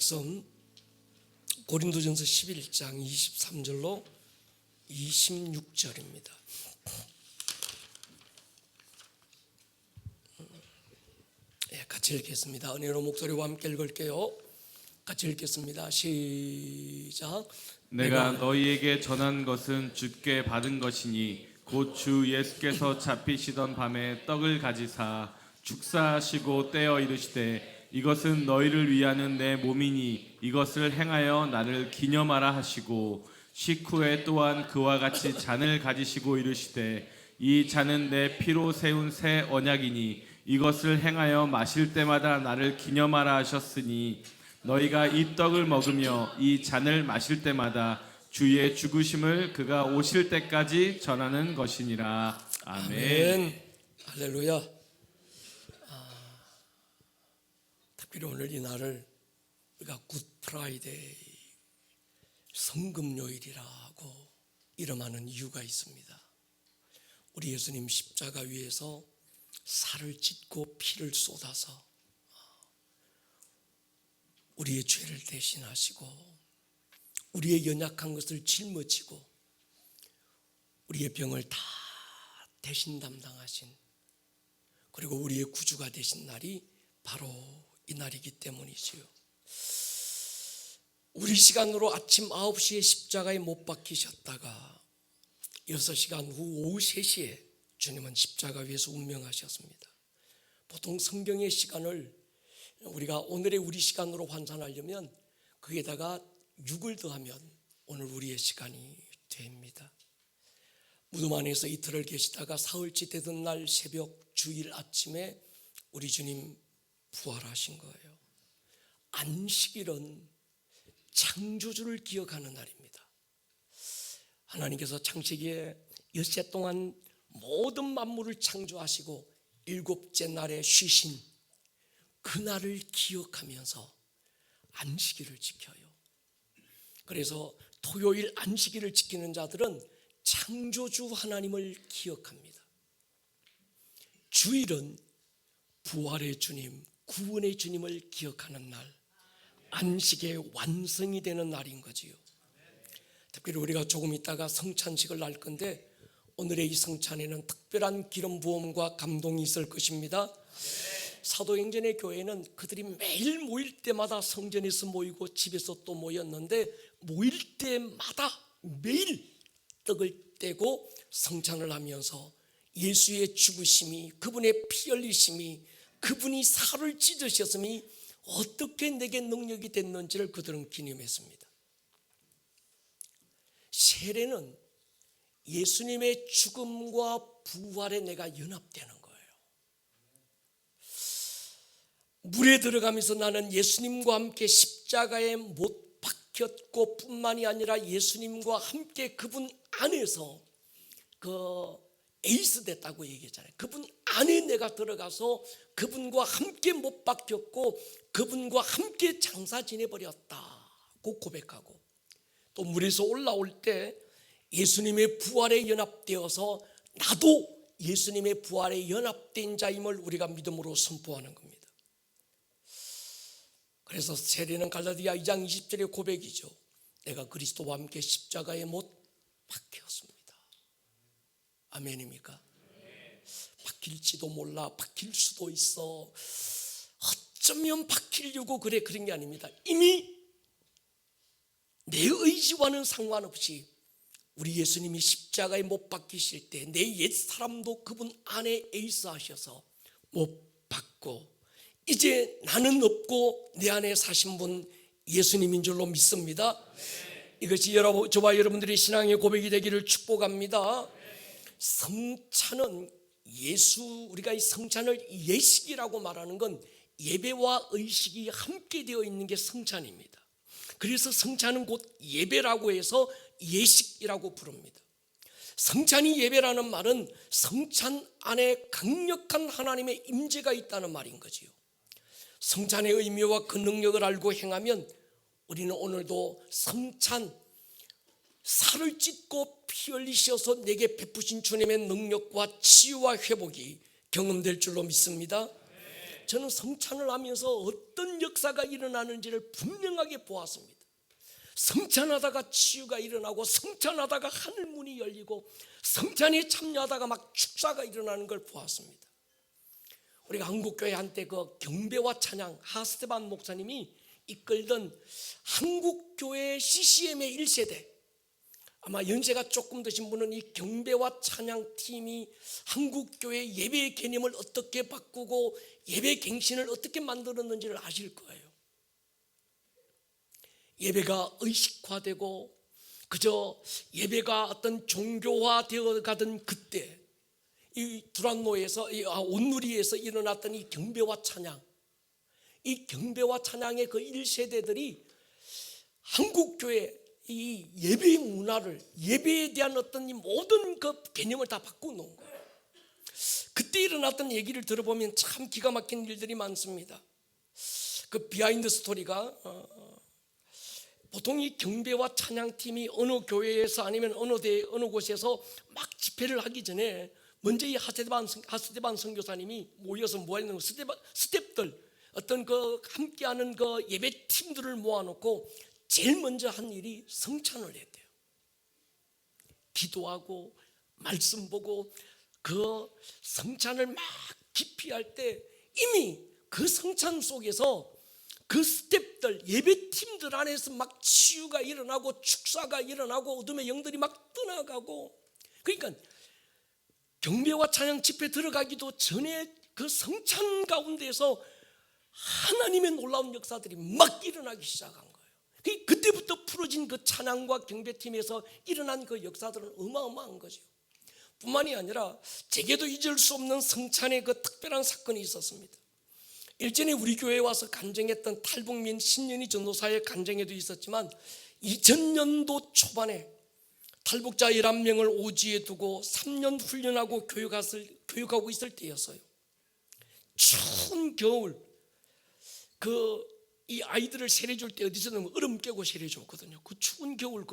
말씀 고린도전서 11장 23절로 26절입니다. 같이 읽겠습니다. 은혜로 목소리와 함께 읽을게요. 같이 읽겠습니다. 시작. 내가 너희에게 전한 것은 주께 받은 것이니 곧 주 예수께서 잡히시던 밤에 떡을 가지사 축사하시고 떼어 이르시되 이것은 너희를 위하는 내 몸이니 이것을 행하여 나를 기념하라 하시고 식후에 또한 그와 같이 잔을 가지시고 이르시되 이 잔은 내 피로 세운 새 언약이니 이것을 행하여 마실 때마다 나를 기념하라 하셨으니 너희가 이 떡을 먹으며 이 잔을 마실 때마다 주의 죽으심을 그가 오실 때까지 전하는 것이니라. 아멘. 할렐루야. 특별히 오늘 이 날을 우리가 굿 프라이데이 성금요일이라고 이름하는 이유가 있습니다. 우리 예수님 십자가 위에서 살을 찢고 피를 쏟아서 우리의 죄를 대신하시고 우리의 연약한 것을 짊어지고 우리의 병을 다 대신 담당하신, 그리고 우리의 구주가 되신 날이 바로 이 날이기 때문이지요. 우리 시간으로 아침 9시에 십자가에 못 박히셨다가 6시간 후 오후 3시에 주님은 십자가 위에서 운명하셨습니다. 보통 성경의 시간을 우리가 오늘의 우리 시간으로 환산하려면 거기에다가 6을 더하면 오늘 우리의 시간이 됩니다. 무덤 안에서 이틀을 계시다가 사흘째 되던 날 새벽 주일 아침에 우리 주님 부활하신 거예요. 안식일은 창조주를 기억하는 날입니다. 하나님께서 창세기에 엿새 동안 모든 만물을 창조하시고 7째 날에 쉬신 그날을 기억하면서 안식일을 지켜요. 그래서 토요일 안식일을 지키는 자들은 창조주 하나님을 기억합니다. 주일은 부활의 주님, 구원의 주님을 기억하는 날, 안식의 완성이 되는 날인 거지요. 특별히 우리가 조금 있다가 성찬식을 할 건데 오늘의 이 성찬에는 특별한 기름 부음과 감동이 있을 것입니다. 사도행전의 교회는 그들이 매일 모일 때마다 성전에서 모이고 집에서 또 모였는데 모일 때마다 매일 떡을 떼고 성찬을 하면서 예수의 죽으심이, 그분의 피 흘리심이, 그분이 살을 찢으셨음이 어떻게 내게 능력이 됐는지를 그들은 기념했습니다. 세례는 예수님의 죽음과 부활에 내가 연합되는 거예요. 물에 들어가면서 나는 예수님과 함께 십자가에 못 박혔고 뿐만이 아니라 예수님과 함께 그분 안에서 에이스 됐다고 얘기했잖아요. 그분 안에 내가 들어가서 그분과 함께 못 박혔고 그분과 함께 장사 지내버렸다고 고백하고, 또 물에서 올라올 때 예수님의 부활에 연합되어서 나도 예수님의 부활에 연합된 자임을 우리가 믿음으로 선포하는 겁니다. 그래서 세례는 갈라디아 2장 20절의 고백이죠. 내가 그리스도와 함께 십자가에 못 박혔습니다. 아멘입니까? 박힐지도 몰라, 박힐 수도 있어, 어쩌면 박히려고 그런 게 아닙니다. 이미 내 의지와는 상관없이 우리 예수님이 십자가에 못 박히실 때 내 옛사람도 그분 안에 에이스하셔서 못 박고 이제 나는 없고 내 안에 사신 분 예수님인 줄로 믿습니다. 이것이 저와 여러분들의 신앙의 고백이 되기를 축복합니다. 성찬은 우리가 이 성찬을 예식이라고 말하는 건 예배와 의식이 함께 되어 있는 게 성찬입니다. 그래서 성찬은 곧 예배라고 해서 예식이라고 부릅니다. 성찬이 예배라는 말은 성찬 안에 강력한 하나님의 임재가 있다는 말인 거지요. 성찬의 의미와 그 능력을 알고 행하면 우리는 오늘도 성찬, 살을 찢고 피 흘리셔서 내게 베푸신 주님의 능력과 치유와 회복이 경험될 줄로 믿습니다. 저는 성찬을 하면서 어떤 역사가 일어나는지를 분명하게 보았습니다. 성찬하다가 치유가 일어나고, 성찬하다가 하늘문이 열리고, 성찬에 참여하다가 막 축사가 일어나는 걸 보았습니다. 우리가 한국교회 한때 그 경배와 찬양, 하스테반 목사님이 이끌던 한국교회 CCM의 1세대, 아마 연세가 조금 드신 분은 이 경배와 찬양 팀이 한국교회 예배의 개념을 어떻게 바꾸고 예배 갱신을 어떻게 만들었는지를 아실 거예요. 예배가 의식화되고 그저 예배가 어떤 종교화되어 가던 그때, 이 두란노에서, 온누리에서 일어났던 이 경배와 찬양, 이 경배와 찬양의 그 1세대들이 한국교회 이 예배의 문화를, 예배에 대한 어떤 이 모든 그 개념을 다 바꿔놓은 거예요. 그때 일어났던 얘기를 들어보면 참 기가 막힌 일들이 많습니다. 그 비하인드 스토리가 보통 이 경배와 찬양팀이 어느 교회에서 아니면 어느 곳에서 막 집회를 하기 전에 먼저 이 하스데반 선교사님이 모여서 모아있는 스텝들, 어떤 그 함께하는 그 예배 팀들을 모아놓고 제일 먼저 한 일이 성찬을 했대요. 기도하고 말씀 보고 그 성찬을 막 깊이 할 때 이미 그 성찬 속에서 그 스텝들, 예배팀들 안에서 막 치유가 일어나고 축사가 일어나고 어둠의 영들이 막 떠나가고, 그러니까 경배와 찬양 집회 들어가기도 전에 그 성찬 가운데서 하나님의 놀라운 역사들이 막 일어나기 시작한 거예요. 그때부터 풀어진 그 찬양과 경배팀에서 일어난 그 역사들은 어마어마한 거죠. 뿐만이 아니라 제게도 잊을 수 없는 성찬의 그 특별한 사건이 있었습니다. 일전에 우리 교회에 와서 간증했던 탈북민 신년희 전도사의 간증에도 있었지만 2000년도 초반에 탈북자 11명을 오지에 두고 3년 훈련하고 교육하고 있을 때였어요. 추운 겨울 이 아이들을 세례줄 때 어디서는 얼음 깨고 세례줬거든요. 그 추운 겨울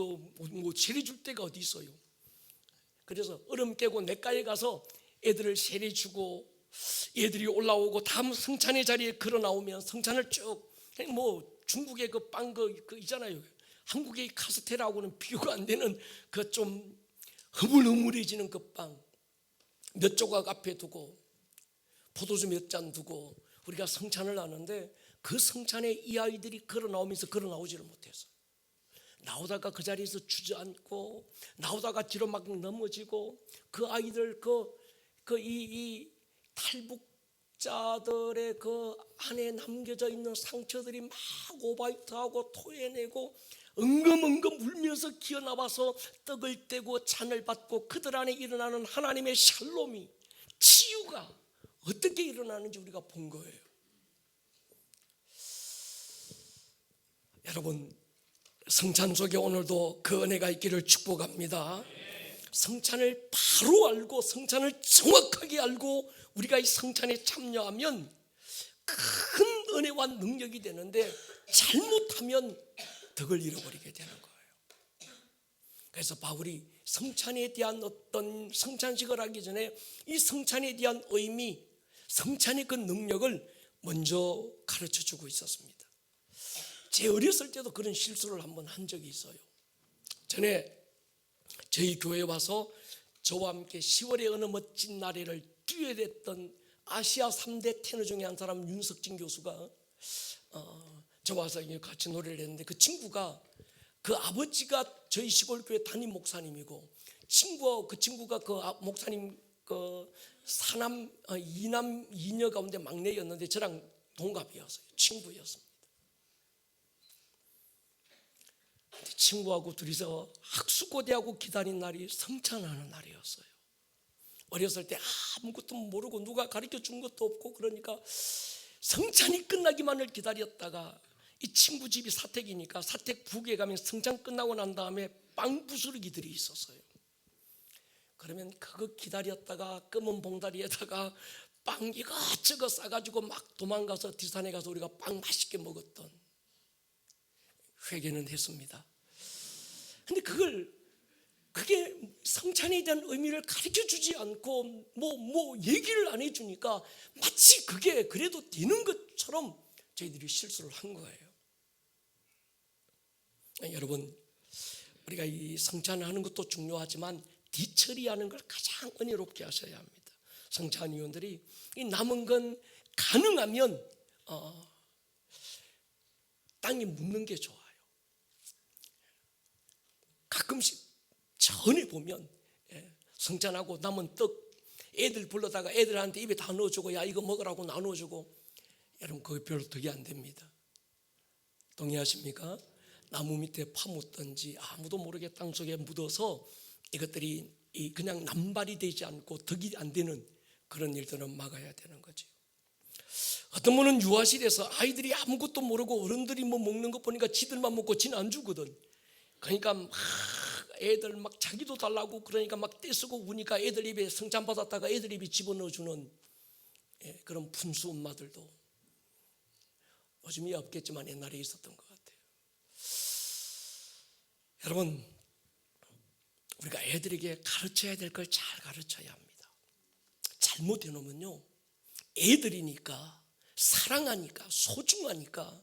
세례줄 때가 어디 있어요. 그래서 얼음 깨고 냇가에 가서 애들을 세례주고, 애들이 올라오고 다음 성찬의 자리에 걸어 나오면 성찬을 쭉, 중국의 그 빵 그 있잖아요. 한국의 카스테라하고는 비교가 안 되는 그 좀 흐물흐물해지는 그 빵 몇 조각 앞에 두고 포도주 몇 잔 두고 우리가 성찬을 하는데, 그 성찬에 이 아이들이 걸어 나오면서 걸어 나오지를 못해서 나오다가 그 자리에서 주저앉고, 나오다가 뒤로 막 넘어지고, 그 아이들 이 탈북자들의 그 안에 남겨져 있는 상처들이 막 오바이트하고 토해내고 엉금엉금 울면서 기어나와서 떡을 떼고 잔을 받고, 그들 안에 일어나는 하나님의 샬롬이, 치유가 어떻게 일어나는지 우리가 본 거예요. 여러분, 성찬 속에 오늘도 그 은혜가 있기를 축복합니다. 성찬을 바로 알고 성찬을 정확하게 알고 우리가 이 성찬에 참여하면 큰 은혜와 능력이 되는데, 잘못하면 덕을 잃어버리게 되는 거예요. 그래서 바울이 성찬에 대한 어떤 성찬식을 하기 전에 이 성찬에 대한 의미, 성찬의 그 능력을 먼저 가르쳐주고 있었습니다. 제 어렸을 때도 그런 실수를 한번 한 적이 있어요. 전에 저희 교회에 와서 저와 함께 10월의 어느 멋진 날에를 듀엣했던 아시아 3대 테너 중에 한 사람 윤석진 교수가 저와 와서 같이 노래를 했는데, 그 친구가, 그 아버지가 저희 시골교회 담임 목사님이고, 그 친구가 그 목사님 그 사남 2남 2녀 가운데 막내였는데 저랑 동갑이었어요. 친구였습니다. 친구하고 둘이서 학수고대하고 기다린 날이 성찬하는 날이었어요. 어렸을 때 아무것도 모르고 누가 가르쳐 준 것도 없고, 그러니까 성찬이 끝나기만을 기다렸다가, 이 친구 집이 사택이니까 사택 북에 가면 성찬 끝나고 난 다음에 빵 부스러기들이 있었어요. 그러면 그거 기다렸다가 검은 봉다리에다가 빵 이것저것 싸가지고 막 도망가서 뒷산에 가서 우리가 빵 맛있게 먹었던, 회개는 했습니다. 근데 그게 성찬에 대한 의미를 가르쳐 주지 않고 뭐 얘기를 안 해주니까 마치 그게 그래도 되는 것처럼 저희들이 실수를 한 거예요. 여러분, 우리가 이 성찬하는 것도 중요하지만 뒤처리하는 걸 가장 은혜롭게 하셔야 합니다. 성찬위원들이 이 남은 건 가능하면 땅에 묻는 게 좋아요. 가끔씩 전에 보면 성찬하고 남은 떡 애들 불러다가 애들한테 입에 다 넣어주고 야 이거 먹으라고 나눠주고, 여러분 그거 별로 덕이 안 됩니다. 동의하십니까? 나무 밑에 파묻든지 아무도 모르게 땅속에 묻어서 이것들이 그냥 남발이 되지 않고 덕이 안 되는 그런 일들은 막아야 되는 거죠. 어떤 분은 유아실에서 아이들이 아무것도 모르고 어른들이 뭐 먹는 거 보니까 지들만 먹고 지는 안 주거든. 그러니까 막 애들 막 자기도 달라고 그러니까 막 떼쓰고 우니까 애들 입에 성찬 받았다가 애들 입에 집어넣어주는 그런 분수 엄마들도 요즘이 없겠지만 옛날에 있었던 것 같아요. 여러분, 우리가 애들에게 가르쳐야 될 걸 잘 가르쳐야 합니다. 잘못해 놓으면요, 애들이니까 사랑하니까 소중하니까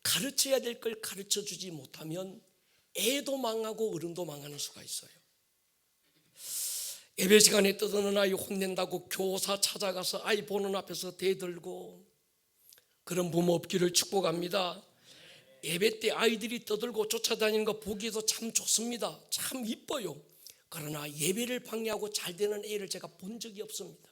가르쳐야 될 걸 가르쳐 주지 못하면 애도 망하고 어른도 망하는 수가 있어요. 예배 시간에 떠드는 아이 혼낸다고 교사 찾아가서 아이 보는 앞에서 대들고 그런 부모 없기를 축복합니다. 예배 때 아이들이 떠들고 쫓아다니는 거 보기에도 참 좋습니다. 참 이뻐요. 그러나 예배를 방해하고 잘 되는 애를 제가 본 적이 없습니다.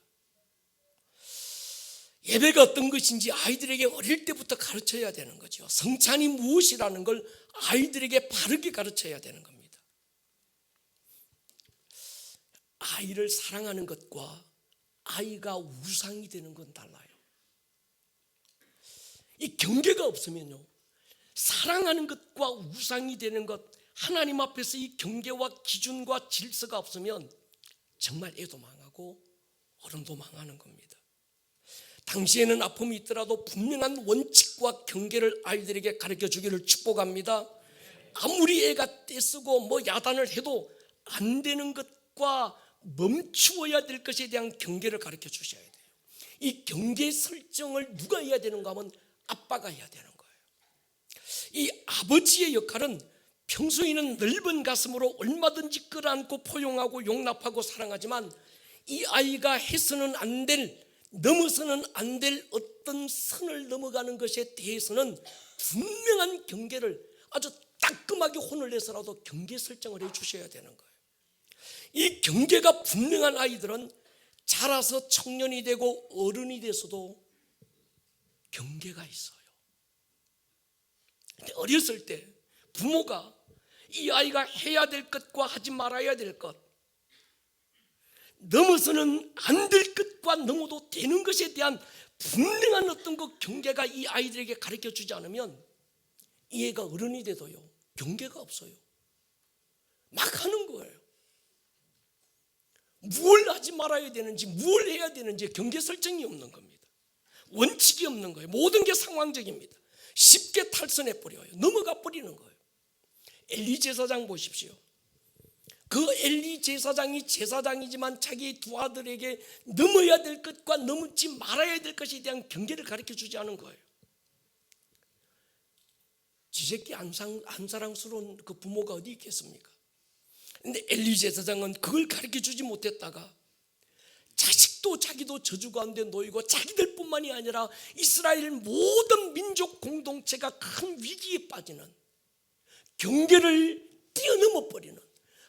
예배가 어떤 것인지 아이들에게 어릴 때부터 가르쳐야 되는 거죠. 성찬이 무엇이라는 걸 아이들에게 바르게 가르쳐야 되는 겁니다. 아이를 사랑하는 것과 아이가 우상이 되는 건 달라요. 이 경계가 없으면요, 사랑하는 것과 우상이 되는 것, 하나님 앞에서 이 경계와 기준과 질서가 없으면 정말 애도 망하고 어른도 망하는 겁니다. 당시에는 아픔이 있더라도 분명한 원칙과 경계를 아이들에게 가르쳐 주기를 축복합니다. 아무리 애가 떼쓰고 뭐 야단을 해도 안 되는 것과 멈추어야 될 것에 대한 경계를 가르쳐 주셔야 돼요. 이 경계 설정을 누가 해야 되는가 하면 아빠가 해야 되는 거예요. 이 아버지의 역할은 평소에는 넓은 가슴으로 얼마든지 끌어안고 포용하고 용납하고 사랑하지만 이 아이가 해서는 안 될, 넘어서는 안 될 어떤 선을 넘어가는 것에 대해서는 분명한 경계를 아주 따끔하게 혼을 내서라도 경계 설정을 해 주셔야 되는 거예요. 이 경계가 분명한 아이들은 자라서 청년이 되고 어른이 돼서도 경계가 있어요. 근데 어렸을 때 부모가 이 아이가 해야 될 것과 하지 말아야 될 것, 넘어서는 안 될 것과 넘어도 되는 것에 대한 분명한 어떤 그 경계가 이 아이들에게 가르쳐 주지 않으면 이 애가 어른이 돼도요, 경계가 없어요. 막 하는 거예요. 뭘 하지 말아야 되는지, 뭘 해야 되는지 경계 설정이 없는 겁니다. 원칙이 없는 거예요. 모든 게 상황적입니다. 쉽게 탈선해 버려요. 넘어가 버리는 거예요. 엘리 제사장 보십시오. 그 엘리 제사장이 제사장이지만 자기 두 아들에게 넘어야 될 것과 넘지 말아야 될 것에 대한 경계를 가르쳐 주지 않은 거예요. 지새끼 안 사랑스러운 그 부모가 어디 있겠습니까? 근데 엘리 제사장은 그걸 가르쳐 주지 못했다가 자식도 자기도 저주 가운데 놓이고 자기들뿐만이 아니라 이스라엘 모든 민족 공동체가 큰 위기에 빠지는, 경계를 뛰어넘어 버리는,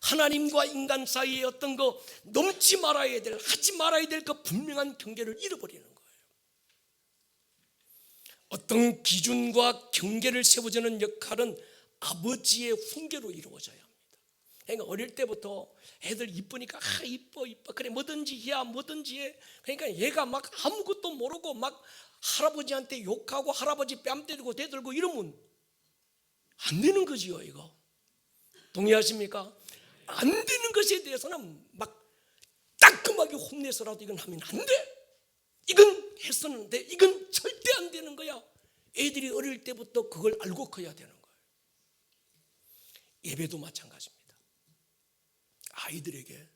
하나님과 인간 사이에 어떤 거 넘지 말아야 될, 하지 말아야 될 그 분명한 경계를 잃어버리는 거예요. 어떤 기준과 경계를 세워주는 역할은 아버지의 훈계로 이루어져야 합니다. 그러니까 어릴 때부터 애들 이쁘니까 이뻐 그래 뭐든지 해. 그러니까 얘가 막 아무것도 모르고 막 할아버지한테 욕하고 할아버지 뺨 때리고 대들고 이러면 안 되는 거지요. 이거 동의하십니까? 안 되는 것에 대해서는 막 따끔하게 혼내서라도 이건 하면 안 돼. 이건 했었는데 이건 절대 안 되는 거야. 애들이 어릴 때부터 그걸 알고 커야 되는 거예요. 예배도 마찬가지입니다. 아이들에게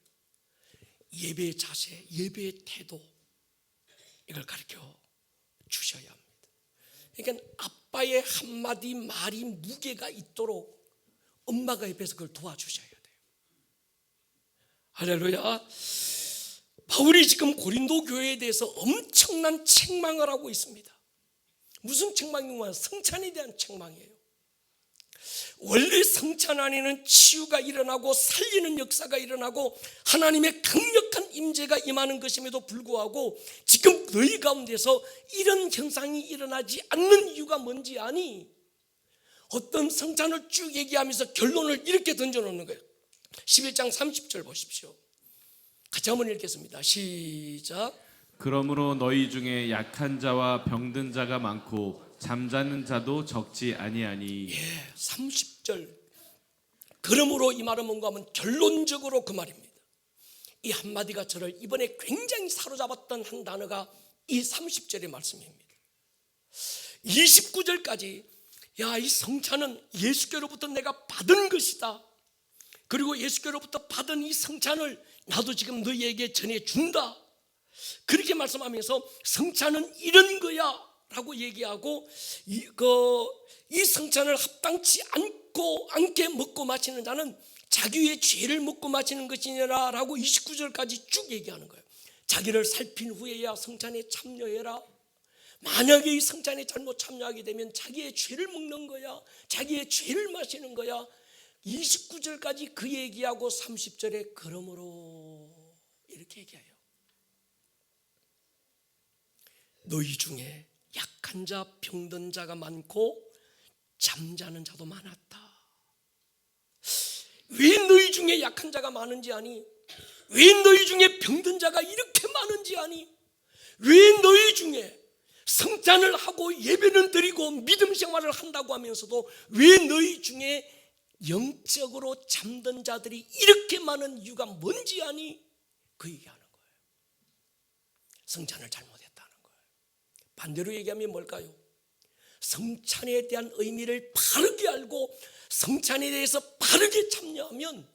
예배의 자세, 예배의 태도, 이걸 가르쳐 주셔야 합니다. 그러니까 아빠의 한마디 말이 무게가 있도록 엄마가 옆에서 그걸 도와주셔야 돼요. 할렐루야. 바울이 지금 고린도 교회에 대해서 엄청난 책망을 하고 있습니다. 무슨 책망이냐? 성찬에 대한 책망이에요. 원래 성찬 안에는 치유가 일어나고 살리는 역사가 일어나고 하나님의 강력한 임재가 임하는 것임에도 불구하고 지금 너희 가운데서 이런 현상이 일어나지 않는 이유가 뭔지 아니? 어떤 성찬을 쭉 얘기하면서 결론을 이렇게 던져놓는 거예요. 11장 30절 보십시오. 같이 한번 읽겠습니다. 시작. 그러므로 너희 중에 약한 자와 병든 자가 많고 잠자는 자도 적지 아니하니. 30절. 그러므로 이 말은 뭔가 하면 결론적으로 그 말입니다. 이 한마디가 저를 이번에 굉장히 사로잡았던 한 단어가 이 30절의 말씀입니다. 29절까지 이 성찬은 예수께로부터 내가 받은 것이다. 그리고 예수께로부터 받은 이 성찬을 나도 지금 너희에게 전해준다. 그렇게 말씀하면서 성찬은 이런 거야 라고 얘기하고 이 성찬을 합당치 않게 먹고 마시는 자는 자기의 죄를 먹고 마시는 것이니라 라고 29절까지 쭉 얘기하는 거예요. 자기를 살핀 후에야 성찬에 참여해라. 만약에 이 성찬에 잘못 참여하게 되면 자기의 죄를 먹는 거야. 자기의 죄를 마시는 거야. 29절까지 그 얘기하고 30절에 그러므로 이렇게 얘기해요. 너희 중에 약한 자, 병든 자가 많고 잠자는 자도 많았다. 왜 너희 중에 약한 자가 많은지 아니? 왜 너희 중에 병든 자가 이렇게 많은지 아니? 왜 너희 중에 성찬을 하고 예배는 드리고 믿음 생활을 한다고 하면서도 왜 너희 중에 영적으로 잠든 자들이 이렇게 많은 이유가 뭔지 아니? 그 얘기하는 거예요. 성찬을 잘못했다는 거예요. 반대로 얘기하면 뭘까요? 성찬에 대한 의미를 바르게 알고 성찬에 대해서 바르게 참여하면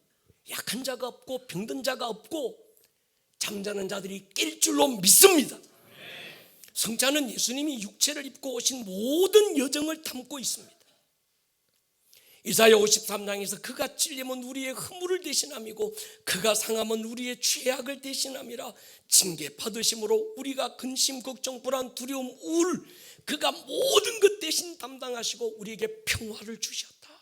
약한 자가 없고 병든 자가 없고 잠자는 자들이 깰 줄로 믿습니다. 성찬은 예수님이 육체를 입고 오신 모든 여정을 담고 있습니다. 이사야 53장에서 그가 찔림은 우리의 허물을 대신함이고 그가 상함은 우리의 죄악을 대신함이라. 징계 받으심으로 우리가 근심 걱정 불안 두려움 우울 그가 모든 것 대신 담당하시고 우리에게 평화를 주셨다.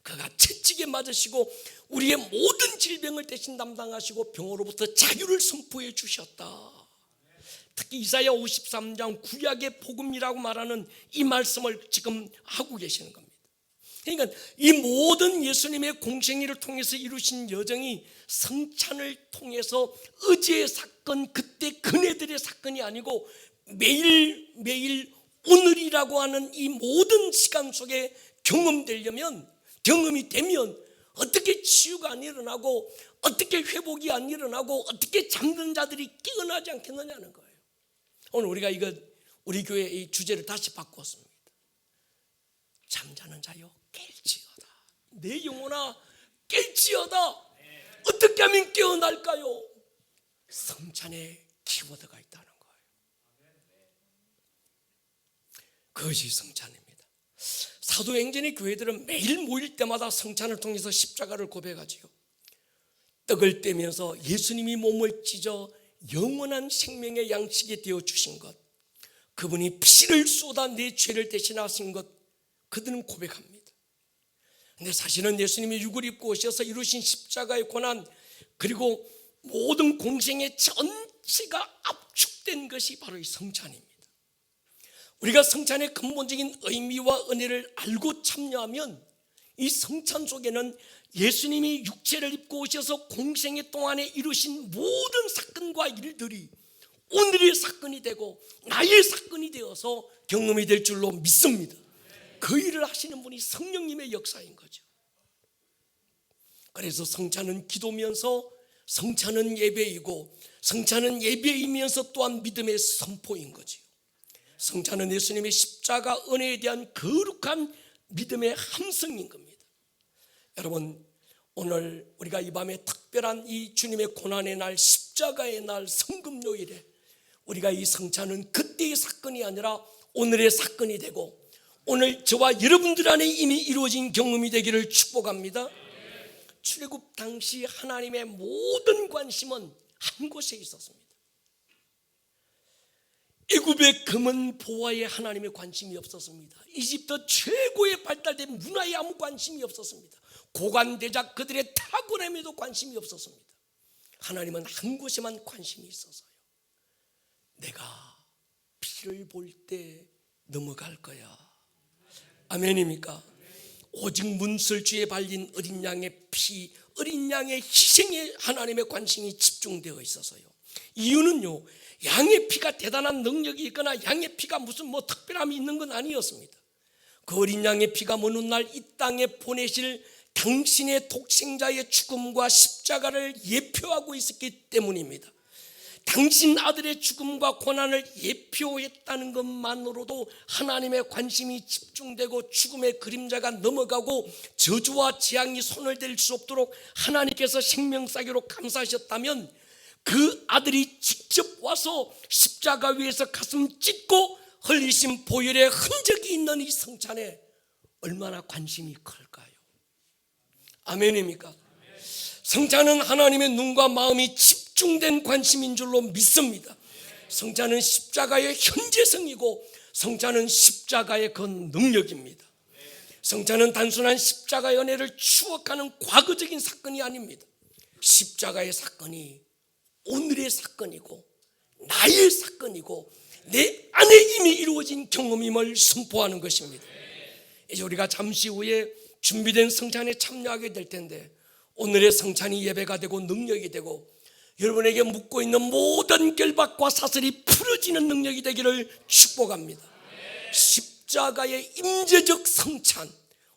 그가 채찍에 맞으시고 우리의 모든 질병을 대신 담당하시고 병으로부터 자유를 선포해 주셨다. 특히 이사야 53장 구약의 복음이라고 말하는 이 말씀을 지금 하고 계시는 겁니다. 그러니까 이 모든 예수님의 공생애를 통해서 이루신 여정이 성찬을 통해서 어제의 사건, 그때 그네들의 사건이 아니고 매일매일 오늘이라고 하는 이 모든 시간 속에 경험이 되면 어떻게 치유가 안 일어나고 어떻게 회복이 안 일어나고 어떻게 잠든 자들이 깨어나지 않겠느냐는 거예요. 오늘 우리가 우리 교회의 이 주제를 다시 바꾸었습니다. 잠자는 자여 깰지어다. 내 영혼아 깰지어다. 어떻게 하면 깨어날까요? 성찬에 키워드가 있다는 거예요. 그것이 성찬입니다. 사도행전의 교회들은 매일 모일 때마다 성찬을 통해서 십자가를 고백하지요. 떡을 떼면서 예수님이 몸을 찢어 영원한 생명의 양식이 되어주신 것, 그분이 피를 쏟아 내 죄를 대신하신 것, 그들은 고백합니다. 근데 사실은 예수님이 육을 입고 오셔서 이루신 십자가의 고난, 그리고 모든 공생의 전체가 압축된 것이 바로 이 성찬입니다. 우리가 성찬의 근본적인 의미와 은혜를 알고 참여하면 이 성찬 속에는 예수님이 육체를 입고 오셔서 공생애 동안에 이루신 모든 사건과 일들이 오늘의 사건이 되고 나의 사건이 되어서 경험이 될 줄로 믿습니다. 그 일을 하시는 분이 성령님의 역사인 거죠. 그래서 성찬은 기도면서 성찬은 예배이고 성찬은 예배이면서 또한 믿음의 선포인 거지요. 성찬은 예수님의 십자가 은혜에 대한 거룩한 믿음의 함성인 겁니다. 여러분, 오늘 우리가 이 밤에 특별한 이 주님의 고난의 날, 십자가의 날, 성금요일에 우리가 이 성찬은 그때의 사건이 아니라 오늘의 사건이 되고 오늘 저와 여러분들 안에 이미 이루어진 경험이 되기를 축복합니다. 출애굽 당시 하나님의 모든 관심은 한 곳에 있었습니다. 애굽의 금은 보화에 하나님의 관심이 없었습니다. 이집트 최고의 발달된 문화에 아무 관심이 없었습니다. 고관대작 그들의 탁월함에도 관심이 없었습니다. 하나님은 한 곳에만 관심이 있어서요. 내가 피를 볼 때 넘어갈 거야. 아멘입니까? 오직 문설주에 발린 어린 양의 피, 어린 양의 희생에 하나님의 관심이 집중되어 있어서요. 이유는요, 양의 피가 대단한 능력이 있거나 양의 피가 무슨 특별함이 있는 건 아니었습니다. 그 어린 양의 피가 먼 훗날 이 땅에 보내실 당신의 독생자의 죽음과 십자가를 예표하고 있었기 때문입니다. 당신 아들의 죽음과 고난을 예표했다는 것만으로도 하나님의 관심이 집중되고 죽음의 그림자가 넘어가고 저주와 재앙이 손을 댈 수 없도록 하나님께서 생명사기로 감사하셨다면 그 아들이 직접 와서 십자가 위에서 가슴 찢고 흘리신 보혈의 흔적이 있는 이 성찬에 얼마나 관심이 클까요? 아멘입니까? 성찬은 하나님의 눈과 마음이 집중된 관심인 줄로 믿습니다. 성찬은 십자가의 현재성이고 성찬은 십자가의 그 능력입니다. 성찬은 단순한 십자가의 은혜를 추억하는 과거적인 사건이 아닙니다. 십자가의 사건이 오늘의 사건이고 나의 사건이고 내 안에 이미 이루어진 경험임을 선포하는 것입니다. 이제 우리가 잠시 후에 준비된 성찬에 참여하게 될 텐데 오늘의 성찬이 예배가 되고 능력이 되고 여러분에게 묻고 있는 모든 결박과 사슬이 풀어지는 능력이 되기를 축복합니다. 십자가의 임재적 성찬,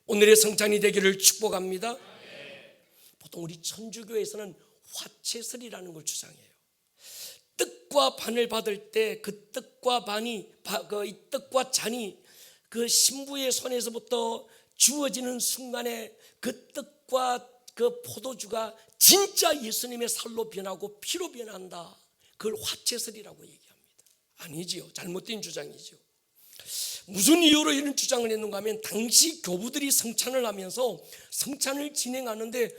오늘의 성찬이 되기를 축복합니다. 보통 우리 천주교에서는 화채설이라는 걸 주장해요. 떡과 반을 받을 때 그 떡과 반이 이 떡과 잔이 그 신부의 손에서부터 주어지는 순간에 그 떡과 그 포도주가 진짜 예수님의 살로 변하고 피로 변한다. 그걸 화채설이라고 얘기합니다. 아니지요. 잘못된 주장이죠. 무슨 이유로 이런 주장을 했는가 하면 당시 교부들이 성찬을 하면서 성찬을 진행하는데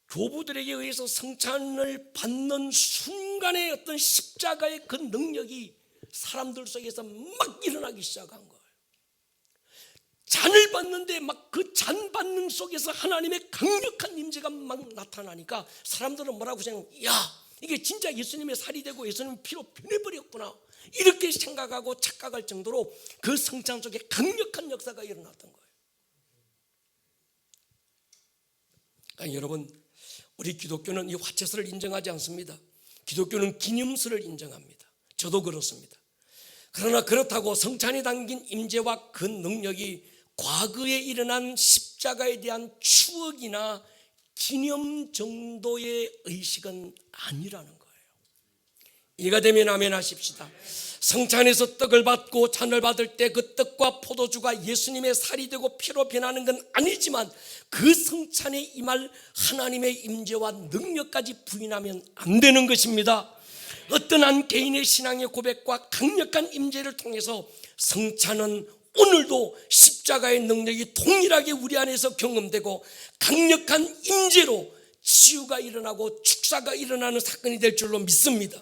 교부들에게 의해서 성찬을 받는 순간에 어떤 십자가의 그 능력이 사람들 속에서 막 일어나기 시작한 거예요. 잔을 받는데 막 그 잔 받는 속에서 하나님의 강력한 임재가 막 나타나니까 사람들은 뭐라고 생각해요? 야, 이게 진짜 예수님의 살이 되고 예수님의 피로 변해버렸구나, 이렇게 생각하고 착각할 정도로 그 성찬 속에 강력한 역사가 일어났던 거예요. 그러니까 여러분, 우리 기독교는 이 화채설을 인정하지 않습니다. 기독교는 기념설을 인정합니다. 저도 그렇습니다. 그러나 그렇다고 성찬에 담긴 임재와 그 능력이 과거에 일어난 십자가에 대한 추억이나 기념 정도의 의식은 아니라는 거예요. 이해가 되면 아멘 하십시다. 성찬에서 떡을 받고 잔을 받을 때 그 떡과 포도주가 예수님의 살이 되고 피로 변하는 건 아니지만 그 성찬에 임할 하나님의 임재와 능력까지 부인하면 안 되는 것입니다. 어떤 한 개인의 신앙의 고백과 강력한 임재를 통해서 성찬은 오늘도 십자가의 능력이 동일하게 우리 안에서 경험되고 강력한 임재로 치유가 일어나고 축사가 일어나는 사건이 될 줄로 믿습니다.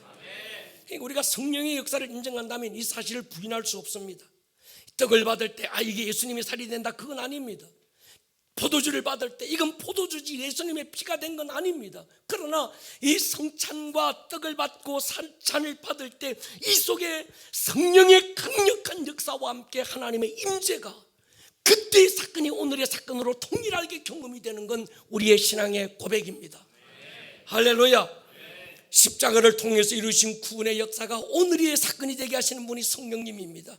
우리가 성령의 역사를 인정한다면 이 사실을 부인할 수 없습니다. 떡을 받을 때 이게 예수님의 살이 된다, 그건 아닙니다. 포도주를 받을 때 이건 포도주지 예수님의 피가 된 건 아닙니다. 그러나 이 성찬과 떡을 받고 잔을 받을 때 이 속에 성령의 강력한 역사와 함께 하나님의 임재가 그때의 사건이 오늘의 사건으로 동일하게 경험이 되는 건 우리의 신앙의 고백입니다. 할렐루야. 십자가를 통해서 이루신 구원의 역사가 오늘의 사건이 되게 하시는 분이 성령님입니다.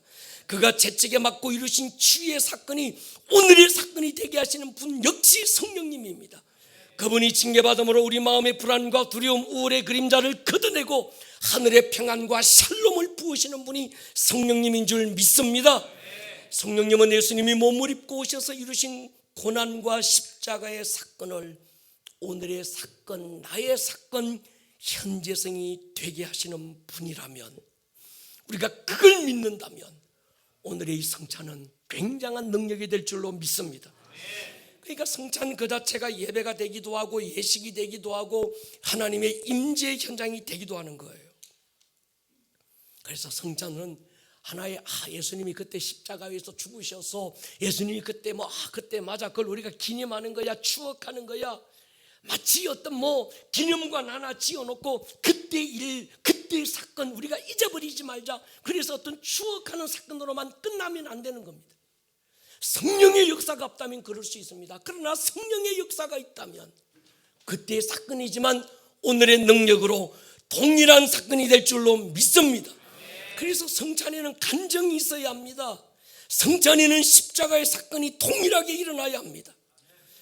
그가 채찍에 맞고 이루신 치유의 사건이 오늘의 사건이 되게 하시는 분 역시 성령님입니다. 그분이 징계받음으로 우리 마음의 불안과 두려움, 우울의 그림자를 걷어내고 하늘의 평안과 샬롬을 부으시는 분이 성령님인 줄 믿습니다. 성령님은 예수님이 몸을 입고 오셔서 이루신 고난과 십자가의 사건을 오늘의 사건, 나의 사건 현재성이 되게 하시는 분이라면, 우리가 그걸 믿는다면 오늘의 이 성찬은 굉장한 능력이 될 줄로 믿습니다. 그러니까 성찬 그 자체가 예배가 되기도 하고 예식이 되기도 하고 하나님의 임재 현장이 되기도 하는 거예요. 그래서 성찬은 하나의 예수님이 그때 십자가에서 죽으셔서 예수님이 그때 그때 맞아, 그걸 우리가 기념하는 거야, 추억하는 거야. 마치 어떤 기념관 하나 지어놓고 그때 일, 그때 사건 우리가 잊어버리지 말자. 그래서 어떤 추억하는 사건으로만 끝나면 안 되는 겁니다. 성령의 역사가 없다면 그럴 수 있습니다. 그러나 성령의 역사가 있다면 그때의 사건이지만 오늘의 능력으로 동일한 사건이 될 줄로 믿습니다. 그래서 성찬에는 간정이 있어야 합니다. 성찬에는 십자가의 사건이 동일하게 일어나야 합니다.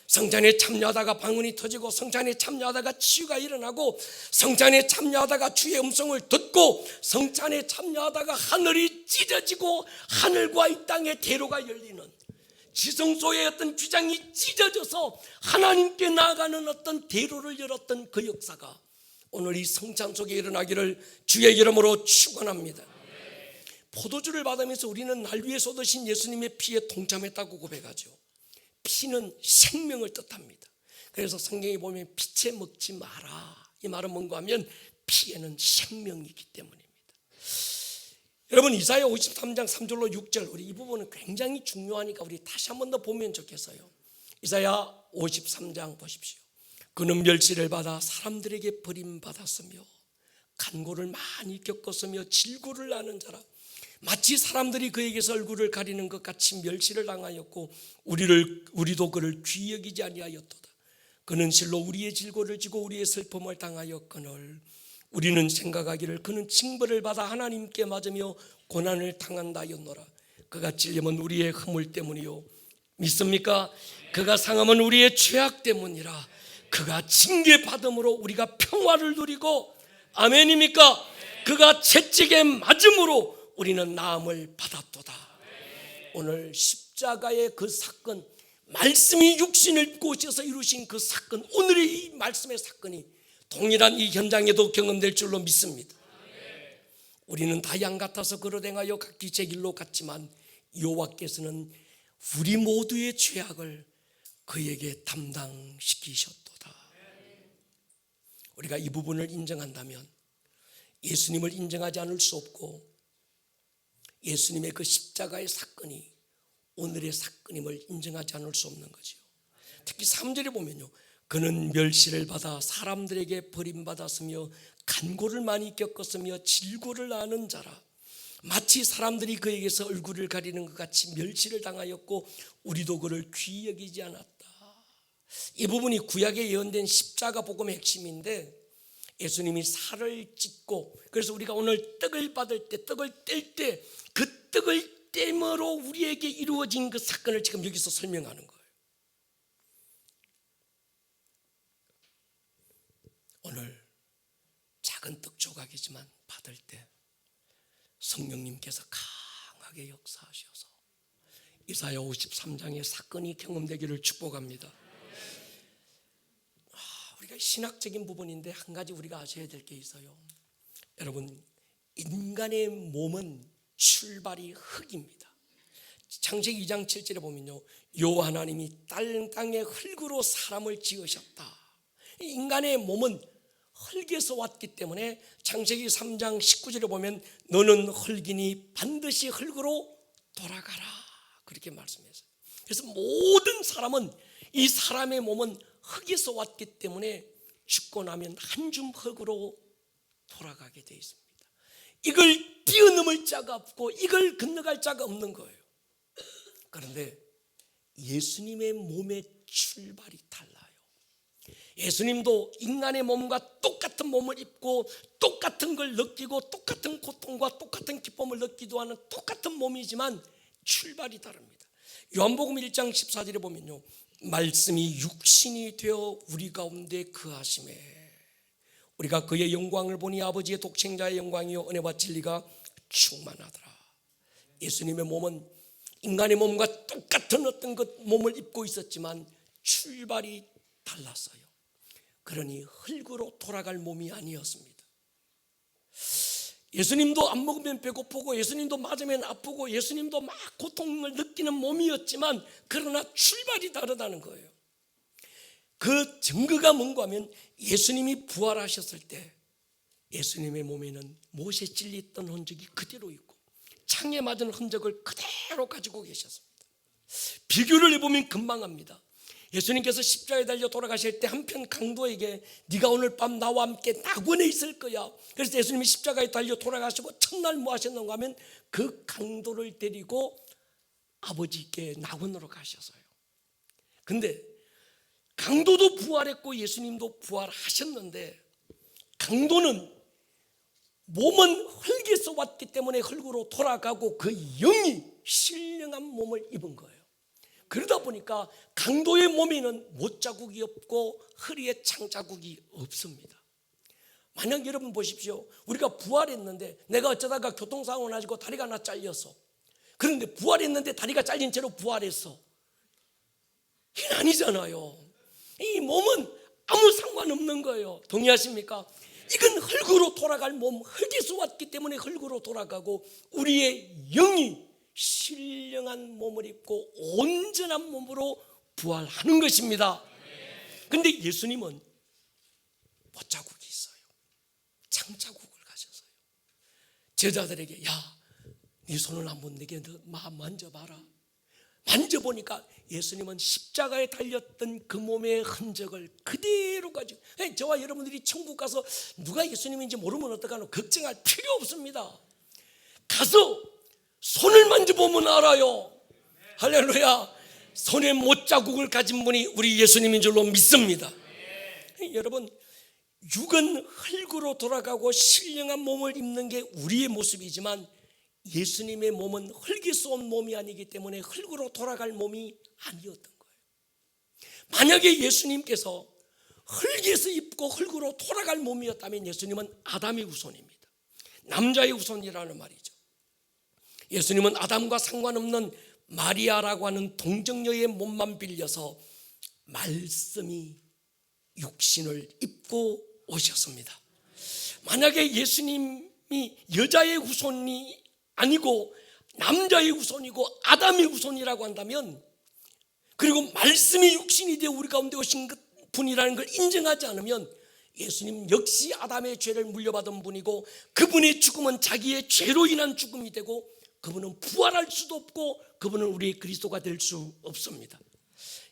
성찬에 참여하다가 방언이 터지고, 성찬에 참여하다가 치유가 일어나고, 성찬에 참여하다가 주의 음성을 듣고, 성찬에 참여하다가 하늘이 찢어지고 하늘과 이 땅의 대로가 열리는, 지성소의 어떤 규장이 찢어져서 하나님께 나아가는 어떤 대로를 열었던 그 역사가 오늘 이 성찬 속에 일어나기를 주의 이름으로 축원합니다. 포도주를 받으면서 우리는 날 위해 쏟으신 예수님의 피에 동참했다고 고백하죠. 피는 생명을 뜻합니다. 그래서 성경에 보면 피채 먹지 마라, 이 말은 뭔가 하면 피에는 생명이 있기 때문입니다. 여러분, 이사야 53장 3절로 6절, 우리 이 부분은 굉장히 중요하니까 우리 다시 한 번 더 보면 좋겠어요. 이사야 53장 보십시오. 그는 멸시를 받아 사람들에게 버림받았으며 간고를 많이 겪었으며 질고를 하는 자라. 마치 사람들이 그에게서 얼굴을 가리는 것 같이 멸시를 당하였고 우리도 그를 귀히 여기지 아니하였도다. 그는 실로 우리의 질고를 지고 우리의 슬픔을 당하였거늘 우리는 생각하기를 그는 징벌을 받아 하나님께 맞으며 고난을 당한다였노라. 그가 찔림은 우리의 허물 때문이요, 믿습니까? 그가 상함은 우리의 죄악 때문이라. 그가 징계받음으로 우리가 평화를 누리고, 아멘입니까? 그가 채찍에 맞음으로 우리는 나음을 받았도다. 오늘 십자가의 그 사건, 말씀이 육신을 입고 오셔서 이루신 그 사건, 오늘의 이 말씀의 사건이 동일한 이 현장에도 경험될 줄로 믿습니다. 우리는 다 양 같아서 그릇 행하여 각기 제 길로 갔지만 여호와께서는 우리 모두의 죄악을 그에게 담당시키셨도다. 우리가 이 부분을 인정한다면 예수님을 인정하지 않을 수 없고, 예수님의 그 십자가의 사건이 오늘의 사건임을 인정하지 않을 수 없는 거죠. 특히 3절에 보면요, 그는 멸시를 받아 사람들에게 버림받았으며 간고를 많이 겪었으며 질고를 아는 자라. 마치 사람들이 그에게서 얼굴을 가리는 것 같이 멸시를 당하였고 우리도 그를 귀히 여기지 않았다. 이 부분이 구약에 예언된 십자가 복음의 핵심인데, 예수님이 살을 찢고, 그래서 우리가 오늘 떡을 받을 때, 떡을 뗄 때 그 떡을 땜으로 우리에게 이루어진 그 사건을 지금 여기서 설명하는 거예요. 오늘 작은 떡 조각이지만 받을 때 성령님께서 강하게 역사하셔서 이사야 53장의 사건이 경험되기를 축복합니다. 우리가 신학적인 부분인데 한 가지 우리가 아셔야 될 게 있어요. 여러분, 인간의 몸은 출발이 흙입니다. 창세기 2장 7절에 보면요, 여호와 하나님이 땅의 흙으로 사람을 지으셨다. 인간의 몸은 흙에서 왔기 때문에 창세기 3장 19절에 보면 너는 흙이니 반드시 흙으로 돌아가라, 그렇게 말씀했어요. 그래서 모든 사람은, 이 사람의 몸은 흙에서 왔기 때문에 죽고 나면 한 줌 흙으로 돌아가게 되어 있습니다. 이걸 뛰어넘을 자가 없고 이걸 건너갈 자가 없는 거예요. 그런데 예수님의 몸의 출발이 달라요. 예수님도 인간의 몸과 똑같은 몸을 입고 똑같은 걸 느끼고 똑같은 고통과 똑같은 기쁨을 느끼기도 하는 똑같은 몸이지만 출발이 다릅니다. 요한복음 1장 14절에 보면요, 말씀이 육신이 되어 우리 가운데 거하심에 우리가 그의 영광을 보니 아버지의 독생자의 영광이요 은혜와 진리가 충만하더라. 예수님의 몸은 인간의 몸과 똑같은 어떤 것 몸을 입고 있었지만 출발이 달랐어요. 그러니 흙으로 돌아갈 몸이 아니었습니다. 예수님도 안 먹으면 배고프고 예수님도 맞으면 아프고 예수님도 막 고통을 느끼는 몸이었지만 그러나 출발이 다르다는 거예요. 그 증거가 뭔가 하면 예수님이 부활하셨을 때 예수님의 몸에는 못에 찔렸던 흔적이 그대로 있고 창에 맞은 흔적을 그대로 가지고 계셨습니다. 비교를 해보면 금방 합니다. 예수님께서 십자가에 달려 돌아가실 때 한편 강도에게 네가 오늘 밤 나와 함께 낙원에 있을 거야. 그래서 예수님이 십자가에 달려 돌아가시고 첫날 뭐 하셨는가 하면 그 강도를 데리고 아버지께 낙원으로 가셨어요. 근데 강도도 부활했고 예수님도 부활하셨는데 강도는 몸은 흙에서 왔기 때문에 흙으로 돌아가고 그 영이 신령한 몸을 입은 거예요. 그러다 보니까 강도의 몸에는 못자국이 없고 허리에 창자국이 없습니다. 만약 여러분 보십시오. 우리가 부활했는데 내가 어쩌다가 교통사고 나지고 다리가 하나 잘렸어. 그런데 부활했는데 다리가 잘린 채로 부활했어. 이게 아니잖아요. 이 몸은 아무 상관없는 거예요. 동의하십니까? 이건 흙으로 돌아갈 몸, 흙에서 왔기 때문에 흙으로 돌아가고 우리의 영이 신령한 몸을 입고 온전한 몸으로 부활하는 것입니다. 그런데 예수님은 못자국이 있어요. 창자국을 가졌어요. 제자들에게 야, 네 손을 한번 내게 만져봐라. 만져보니까 예수님은 십자가에 달렸던 그 몸의 흔적을 그대로 가지고, 저와 여러분들이 천국 가서 누가 예수님인지 모르면 어떡하노? 걱정할 필요 없습니다. 가서 손을 만져보면 알아요. 할렐루야. 손에 못자국을 가진 분이 우리 예수님인 줄로 믿습니다. 여러분, 육은 흙으로 돌아가고 신령한 몸을 입는 게 우리의 모습이지만 예수님의 몸은 흙에서 온 몸이 아니기 때문에 흙으로 돌아갈 몸이 아니었던 거예요. 만약에 예수님께서 흙에서 입고 흙으로 돌아갈 몸이었다면 예수님은 아담의 후손입니다. 남자의 후손이라는 말이죠. 예수님은 아담과 상관없는 마리아라고 하는 동정녀의 몸만 빌려서 말씀이 육신을 입고 오셨습니다. 만약에 예수님이 여자의 후손이 아니고 남자의 후손이고 아담의 후손이라고 한다면, 그리고 말씀이 육신이 되어 우리 가운데 오신 분이라는 걸 인정하지 않으면 예수님 역시 아담의 죄를 물려받은 분이고 그분의 죽음은 자기의 죄로 인한 죽음이 되고 그분은 부활할 수도 없고 그분은 우리의 그리스도가 될 수 없습니다.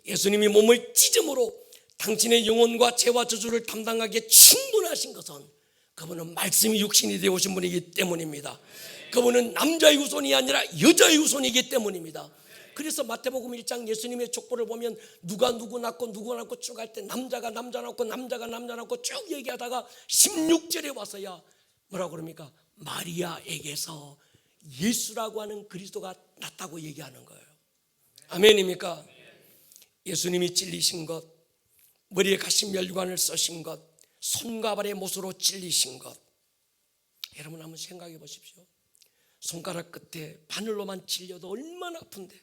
예수님이 몸을 찢음으로 당신의 영혼과 죄와 저주를 담당하기에 충분하신 것은 그분은 말씀이 육신이 되어 오신 분이기 때문입니다. 그분은 남자의 후손이 아니라 여자의 후손이기 때문입니다. 그래서 마태복음 1장 예수님의 족보를 보면 누가 누구 낳고 누구 낳고 쭉 할 때 남자가 남자 낳고 남자가 남자 낳고 쭉 얘기하다가 16절에 와서야 뭐라고 그럽니까? 마리아에게서 예수라고 하는 그리스도가 났다고 얘기하는 거예요. 아멘입니까? 예수님이 찔리신 것, 머리에 가신 멸관을 써신 것, 손과 발의 못으로 찔리신 것, 여러분 한번 생각해 보십시오. 손가락 끝에 바늘로만 찔려도 얼마나 아픈데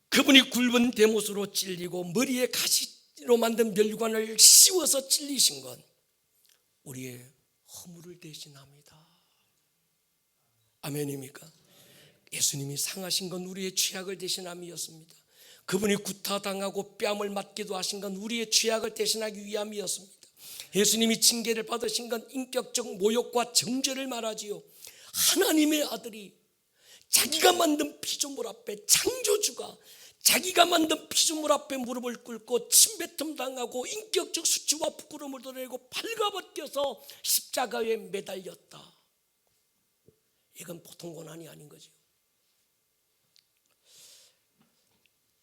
그분이 굵은 대못으로 찔리고 머리에 가시로 만든 멸관을 씌워서 찔리신 건 우리의 허물을 대신합니다. 아멘입니까? 예수님이 상하신 건 우리의 죄악을 대신함이었습니다. 그분이 구타당하고 뺨을 맞기도 하신 건 우리의 죄악을 대신하기 위함이었습니다. 예수님이 징계를 받으신 건 인격적 모욕과 정죄를 말하지요. 하나님의 아들이 자기가 만든 피조물 앞에, 창조주가 자기가 만든 피조물 앞에 무릎을 꿇고 침뱉음 당하고 인격적 수치와 부끄러움을 드러내고 발가벗겨서 십자가에 매달렸다. 이건 보통 고난이 아닌 거죠.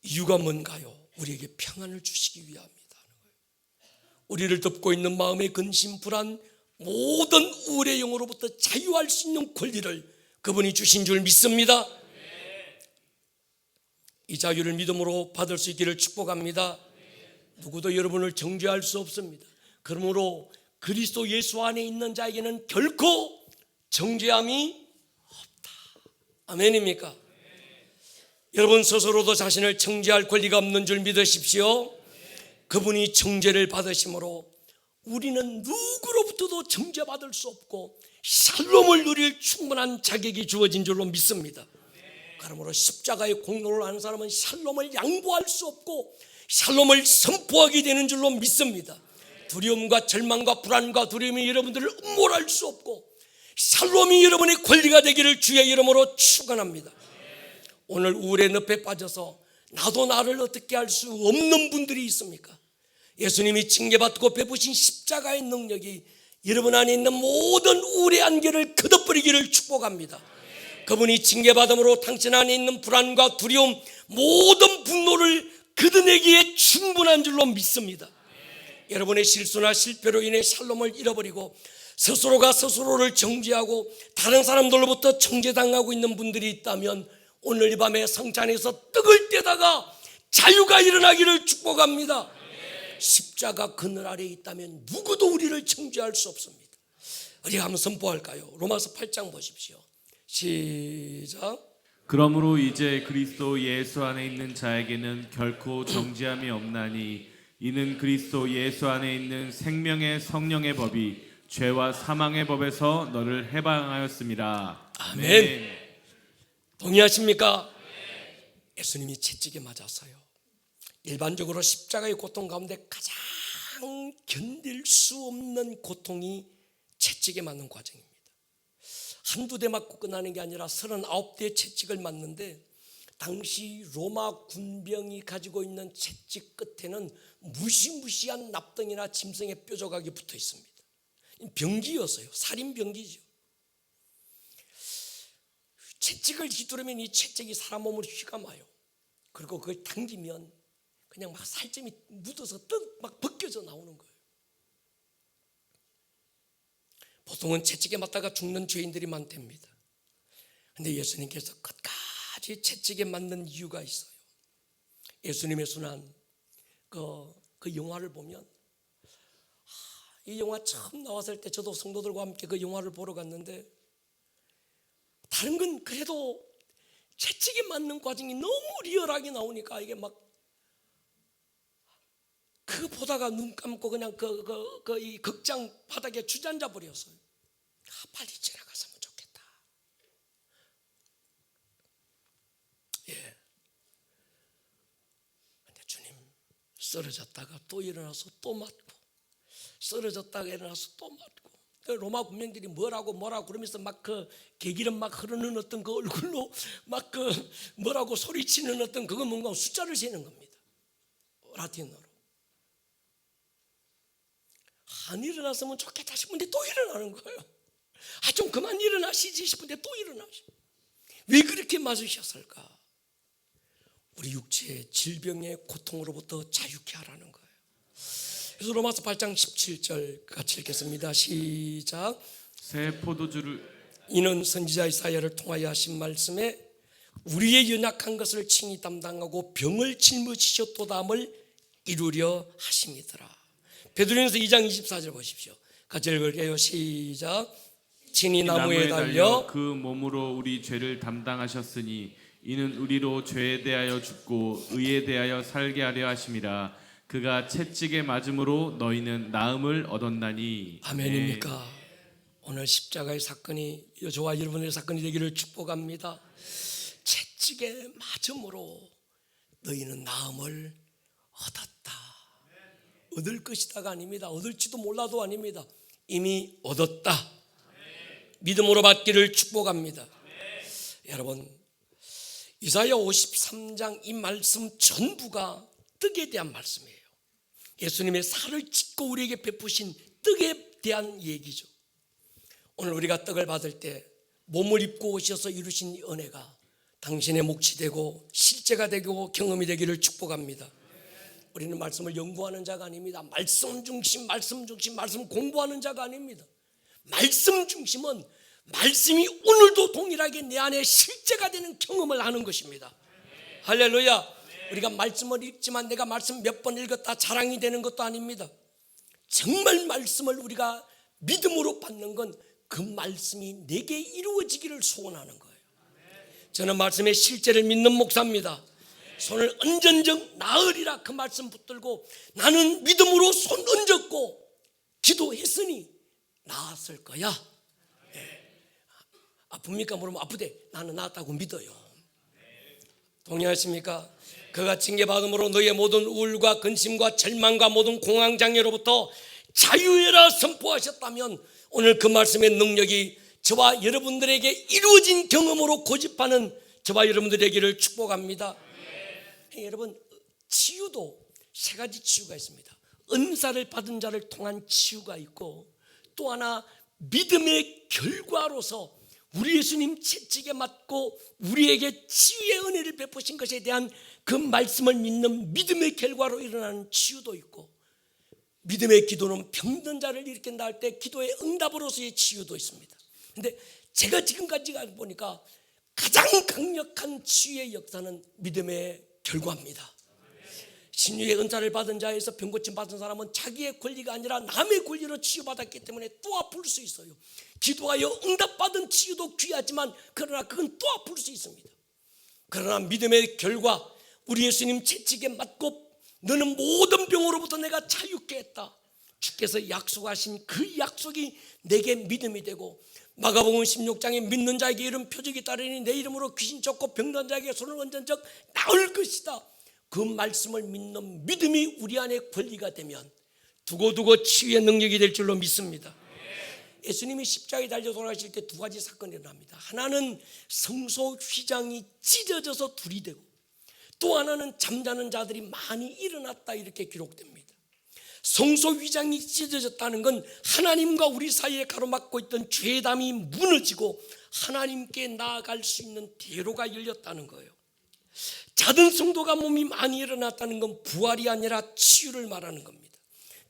이유가 뭔가요? 우리에게 평안을 주시기 위함이다. 우리를 덮고 있는 마음의 근심, 불안, 모든 우울의 영으로부터 자유할 수 있는 권리를 그분이 주신 줄 믿습니다. 이 자유를 믿음으로 받을 수 있기를 축복합니다. 누구도 여러분을 정죄할 수 없습니다. 그러므로 그리스도 예수 안에 있는 자에게는 결코 정죄함이 없다. 아멘입니까? 여러분 스스로도 자신을 정죄할 권리가 없는 줄 믿으십시오. 그분이 정죄를 받으심으로 우리는 누구로부터도 정죄받을 수 없고 샬롬을 누릴 충분한 자격이 주어진 줄로 믿습니다. 그러므로 십자가의 공로를 하는 사람은 샬롬을 양보할 수 없고 샬롬을 선포하게 되는 줄로 믿습니다. 두려움과 절망과 불안과 두려움이 여러분들을 음모할 수 없고 샬롬이 여러분의 권리가 되기를 주의 이름으로 축원합니다. 오늘 우울의 늪에 빠져서 나도 나를 어떻게 할 수 없는 분들이 있습니까? 예수님이 징계받고 베푸신 십자가의 능력이 여러분 안에 있는 모든 우울의 안개를 걷어버리기를 축복합니다. 그분이 징계받음으로 당신 안에 있는 불안과 두려움, 모든 분노를 걷어내기에 충분한 줄로 믿습니다. 여러분의 실수나 실패로 인해 샬롬을 잃어버리고 스스로가 스스로를 정죄하고 다른 사람들로부터 정죄당하고 있는 분들이 있다면 오늘 이 밤에 성찬에서 떡을 떼다가 자유가 일어나기를 축복합니다. 십자가 그늘 아래에 있다면 누구도 우리를 정죄할 수 없습니다. 우리가 한번 선포할까요? 로마서 8장 보십시오. 시작. 그러므로 이제 그리스도 예수 안에 있는 자에게는 결코 정죄함이 없나니 이는 그리스도 예수 안에 있는 생명의 성령의 법이 죄와 사망의 법에서 너를 해방하였음이라. 아멘. 동의하십니까? 예수님이 채찍에 맞았어요. 일반적으로 십자가의 고통 가운데 가장 견딜 수 없는 고통이 채찍에 맞는 과정입니다. 한두 대 맞고 끝나는 게 아니라 39대의 채찍을 맞는데 당시 로마 군병이 가지고 있는 채찍 끝에는 무시무시한 납덩이나 짐승의 뾰족하게 붙어 있습니다. 병기였어요. 살인 병기죠. 채찍을 휘두르면 이 채찍이 사람 몸을 휘감아요. 그리고 그걸 당기면 그냥 막 살점이 묻어서 막 벗겨져 나오는 거예요. 보통은 채찍에 맞다가 죽는 죄인들이 많답니다. 그런데 예수님께서 끝까지 채찍에 맞는 이유가 있어요. 예수님의 순환 그 영화를 보면 이 영화 처음 나왔을 때 저도 성도들과 함께 그 영화를 보러 갔는데 다른 건 그래도 채찍에 맞는 과정이 너무 리얼하게 나오니까 이게 막 그거 보다가 눈 감고 그냥 이 극장 바닥에 주저앉아 버렸어요. 빨리 지나갔으면 좋겠다. 예. 근데 주님 쓰러졌다가 또 일어나서 또 맞고 쓰러졌다가 일어나서 또 맞고 로마 군병들이 뭐라고 그러면서 막 그 개기름 막 흐르는 어떤 그 얼굴로 막 그 뭐라고 소리치는 어떤 그거 뭔가 숫자를 세는 겁니다. 라틴어로. 안 일어났으면 좋겠다 싶은데 또 일어나는 거예요. 좀 그만 일어나시지 싶은데 또 일어나시. 왜 그렇게 맞으셨을까? 우리 육체의 질병의 고통으로부터 자유케 하라는 거예요. 그래서 로마서 8장 17절 같이 읽겠습니다. 시작. 새 포도주를 이는 선지자 이사야를 통하여 하신 말씀에 우리의 연약한 것을 친히 담당하고 병을 짊어지셨도다함을 이루려 하심이더라. 베드로전서 2장 24절 보십시오. 같이 읽을게요. 시작. 친히 나무에 달려 그 몸으로 우리 죄를 담당하셨으니 이는 우리로 죄에 대하여 죽고 의에 대하여 살게 하려 하심이라. 그가 채찍에 맞음으로 너희는 나음을 얻었나니. 아멘입니까? 오늘 십자가의 사건이 저와 여러분의 사건이 되기를 축복합니다. 채찍에 맞음으로 너희는 나음을 얻었다. 얻을 것이다가 아닙니다. 얻을지도 몰라도 아닙니다. 이미 얻었다. 믿음으로 받기를 축복합니다. 여러분, 이사야 53장 이 말씀 전부가 떡에 대한 말씀이에요. 예수님의 살을 찢고 우리에게 베푸신 떡에 대한 얘기죠. 오늘 우리가 떡을 받을 때 몸을 입고 오셔서 이루신 이 은혜가 당신의 몫이 되고 실제가 되고 경험이 되기를 축복합니다. 우리는 말씀을 연구하는 자가 아닙니다. 말씀 중심 말씀 공부하는 자가 아닙니다. 말씀 중심은 말씀이 오늘도 동일하게 내 안에 실제가 되는 경험을 하는 것입니다. 할렐루야. 우리가 말씀을 읽지만 내가 말씀 몇 번 읽었다 자랑이 되는 것도 아닙니다. 정말 말씀을 우리가 믿음으로 받는 건 그 말씀이 내게 이루어지기를 소원하는 거예요. 저는 말씀의 실제를 믿는 목사입니다. 손을 얹은즉 나으리라 그 말씀 붙들고 나는 믿음으로 손 얹었고 기도했으니 나았을 거야. 아픕니까? 물으면 아프대. 나는 나았다고 믿어요. 동의하십니까? 그가 징계받음으로 너의 모든 우울과 근심과 절망과 모든 공황장애로부터 자유해라 선포하셨다면 오늘 그 말씀의 능력이 저와 여러분들에게 이루어진 경험으로 고집하는 저와 여러분들에게를 축복합니다. 여러분, 치유도 세 가지 치유가 있습니다. 은사를 받은 자를 통한 치유가 있고, 또 하나 믿음의 결과로서 우리 예수님 채찍에 맞고 우리에게 치유의 은혜를 베푸신 것에 대한 그 말씀을 믿는 믿음의 결과로 일어나는 치유도 있고, 믿음의 기도는 병든 자를 일으킨다 할 때 기도의 응답으로서의 치유도 있습니다. 근데 제가 지금까지 보니까 가장 강력한 치유의 역사는 믿음의 결과입니다. 신유의 은사를 받은 자에서 병고침 받은 사람은 자기의 권리가 아니라 남의 권리로 치유받았기 때문에 또 아플 수 있어요. 기도하여 응답받은 치유도 귀하지만 그러나 그건 또 아플 수 있습니다. 그러나 믿음의 결과, 우리 예수님 채찍에 맞고 너는 모든 병으로부터 내가 자유케 했다, 주께서 약속하신 그 약속이 내게 믿음이 되고, 마가복음 16장에 믿는 자에게 이런 표적이 따르니 내 이름으로 귀신 쫓고 병든 자에게 손을 얹은 적 나을 것이다, 그 말씀을 믿는 믿음이 우리 안에 권리가 되면 두고두고 치유의 능력이 될 줄로 믿습니다. 예수님이 십자가에 달려 돌아가실 때 두 가지 사건이 일어납니다. 하나는 성소 휘장이 찢어져서 둘이 되고, 또 하나는 잠자는 자들이 많이 일어났다, 이렇게 기록됩니다. 성소 휘장이 찢어졌다는 건 하나님과 우리 사이에 가로막고 있던 죄담이 무너지고 하나님께 나아갈 수 있는 대로가 열렸다는 거예요. 자든 성도가 몸이 많이 일어났다는 건 부활이 아니라 치유를 말하는 겁니다.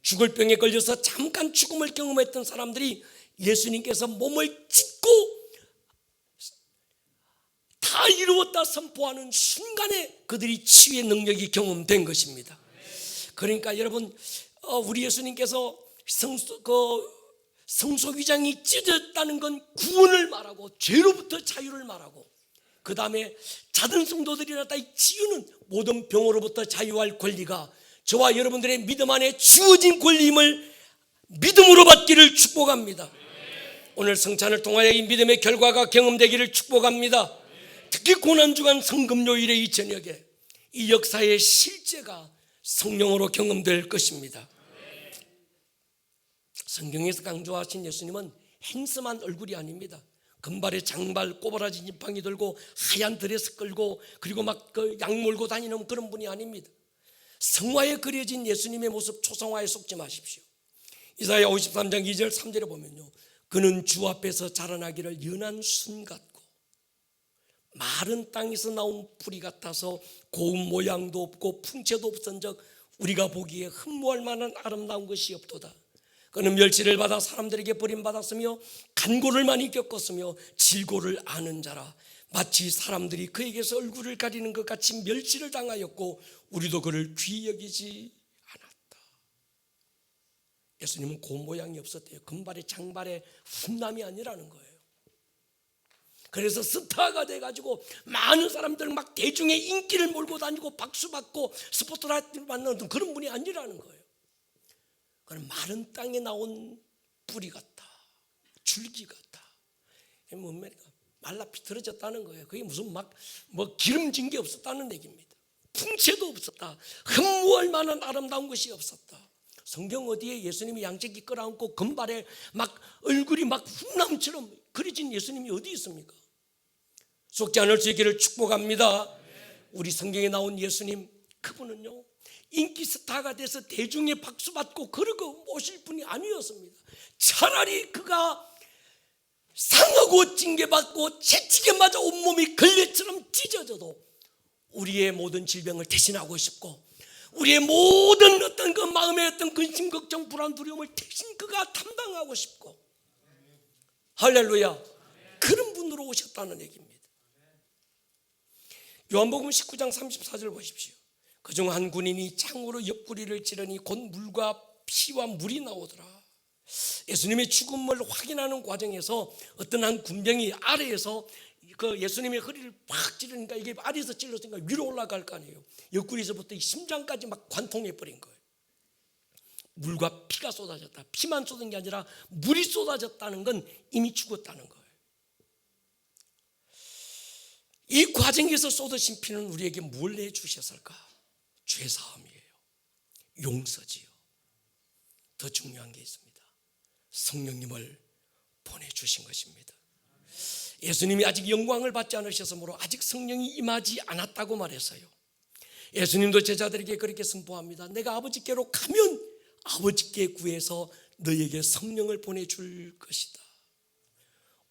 죽을 병에 걸려서 잠깐 죽음을 경험했던 사람들이 예수님께서 몸을 찢고 다 이루었다 선포하는 순간에 그들이 치유의 능력이 경험된 것입니다. 그러니까 여러분, 우리 예수님께서 성소 휘장이 찢어졌다는 건 구원을 말하고 죄로부터 자유를 말하고, 그 다음에 자든 성도들이 일어났다, 이 치유는 모든 병으로부터 자유할 권리가 저와 여러분들의 믿음 안에 주어진 권리임을 믿음으로 받기를 축복합니다. 오늘 성찬을 통하여 이 믿음의 결과가 경험되기를 축복합니다. 특히 고난주간 성금요일의 이 저녁에 이 역사의 실제가 성령으로 경험될 것입니다. 성경에서 강조하신 예수님은 행슴한 얼굴이 아닙니다. 금발에 장발, 꼬부라진 지팡이 들고 하얀 드레스 끌고 그리고 막 약 몰고 다니는 그런 분이 아닙니다. 성화에 그려진 예수님의 모습 초성화에 속지 마십시오. 이사야 53장 2절 3절에 보면요, 그는 주 앞에서 자라나기를 연한 순 같고 마른 땅에서 나온 뿌리 같아서 고운 모양도 없고 풍채도 없은즉 우리가 보기에 흠모할 만한 아름다운 것이 없도다. 그는 멸시를 받아 사람들에게 버림받았으며 간고를 많이 겪었으며 질고를 아는 자라. 마치 사람들이 그에게서 얼굴을 가리는 것 같이 멸시를 당하였고 우리도 그를 귀히 여기지 않았다. 예수님은 고운 모양이 없었대요. 금발에 장발에 훈남이 아니라는 거예요. 그래서 스타가 돼가지고 많은 사람들 막 대중의 인기를 몰고 다니고 박수받고 스포트라이트를 받는 그런 분이 아니라는 거예요. 그는 마른 땅에 나온 뿌리 같다, 줄기 같다. 뭡니까? 말라 비틀어졌다는 거예요. 그게 무슨 뭐 기름진 게 없었다는 얘기입니다. 풍채도 없었다. 흠모할 만한 아름다운 것이 없었다. 성경 어디에 예수님이 양쪽이 끌어안고 금발에 막 얼굴이 막 훈남처럼 그려진 예수님이 어디 있습니까? 속지 않을 수 있기를 축복합니다. 우리 성경에 나온 예수님, 그분은요 인기 스타가 돼서 대중의 박수받고 그러고 오실 분이 아니었습니다. 차라리 그가 상하고 징계받고 채찍에 맞아 온몸이 걸레처럼 찢어져도 우리의 모든 질병을 대신하고 싶고 우리의 모든 어떤 그 마음의 어떤 근심, 걱정, 불안, 두려움을 대신 그가 담당하고 싶고, 할렐루야, 그런 분으로 오셨다는 얘기입니다. 요한복음 19장 34절 보십시오. 그중 한 군인이 창으로 옆구리를 찌르니 곧 물과 피와 물이 나오더라. 예수님의 죽음을 확인하는 과정에서 어떤 한 군병이 아래에서 그 예수님의 허리를 팍 찌르니까 이게 아래에서 찔렀으니까 위로 올라갈 거 아니에요. 옆구리에서부터 이 심장까지 막 관통해 버린 거예요. 물과 피가 쏟아졌다. 피만 쏟은 게 아니라 물이 쏟아졌다는 건 이미 죽었다는 거예요. 이 과정에서 쏟으신 피는 우리에게 뭘 내주셨을까? 죄사함이에요. 용서지요. 더 중요한 게 있습니다. 성령님을 보내주신 것입니다. 예수님이 아직 영광을 받지 않으셨으므로 아직 성령이 임하지 않았다고 말했어요. 예수님도 제자들에게 그렇게 선포합니다. 내가 아버지께로 가면 아버지께 구해서 너에게 성령을 보내줄 것이다.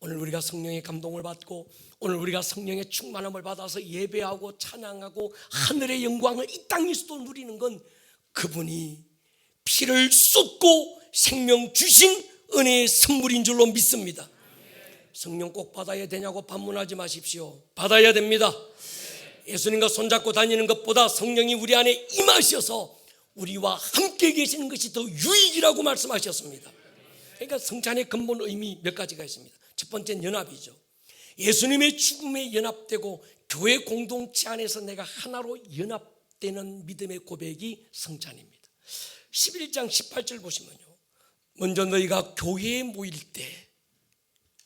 오늘 우리가 성령의 감동을 받고 오늘 우리가 성령의 충만함을 받아서 예배하고 찬양하고 하늘의 영광을 이 땅에서도 누리는 건 그분이 피를 쏟고 생명 주신 은혜의 선물인 줄로 믿습니다. 성령 꼭 받아야 되냐고 반문하지 마십시오. 받아야 됩니다. 예수님과 손잡고 다니는 것보다 성령이 우리 안에 임하셔서 우리와 함께 계시는 것이 더 유익이라고 말씀하셨습니다. 그러니까 성찬의 근본 의미 몇 가지가 있습니다. 첫 번째는 연합이죠. 예수님의 죽음에 연합되고 교회 공동체 안에서 내가 하나로 연합되는 믿음의 고백이 성찬입니다. 11장 18절 보시면요, 먼저 너희가 교회에 모일 때,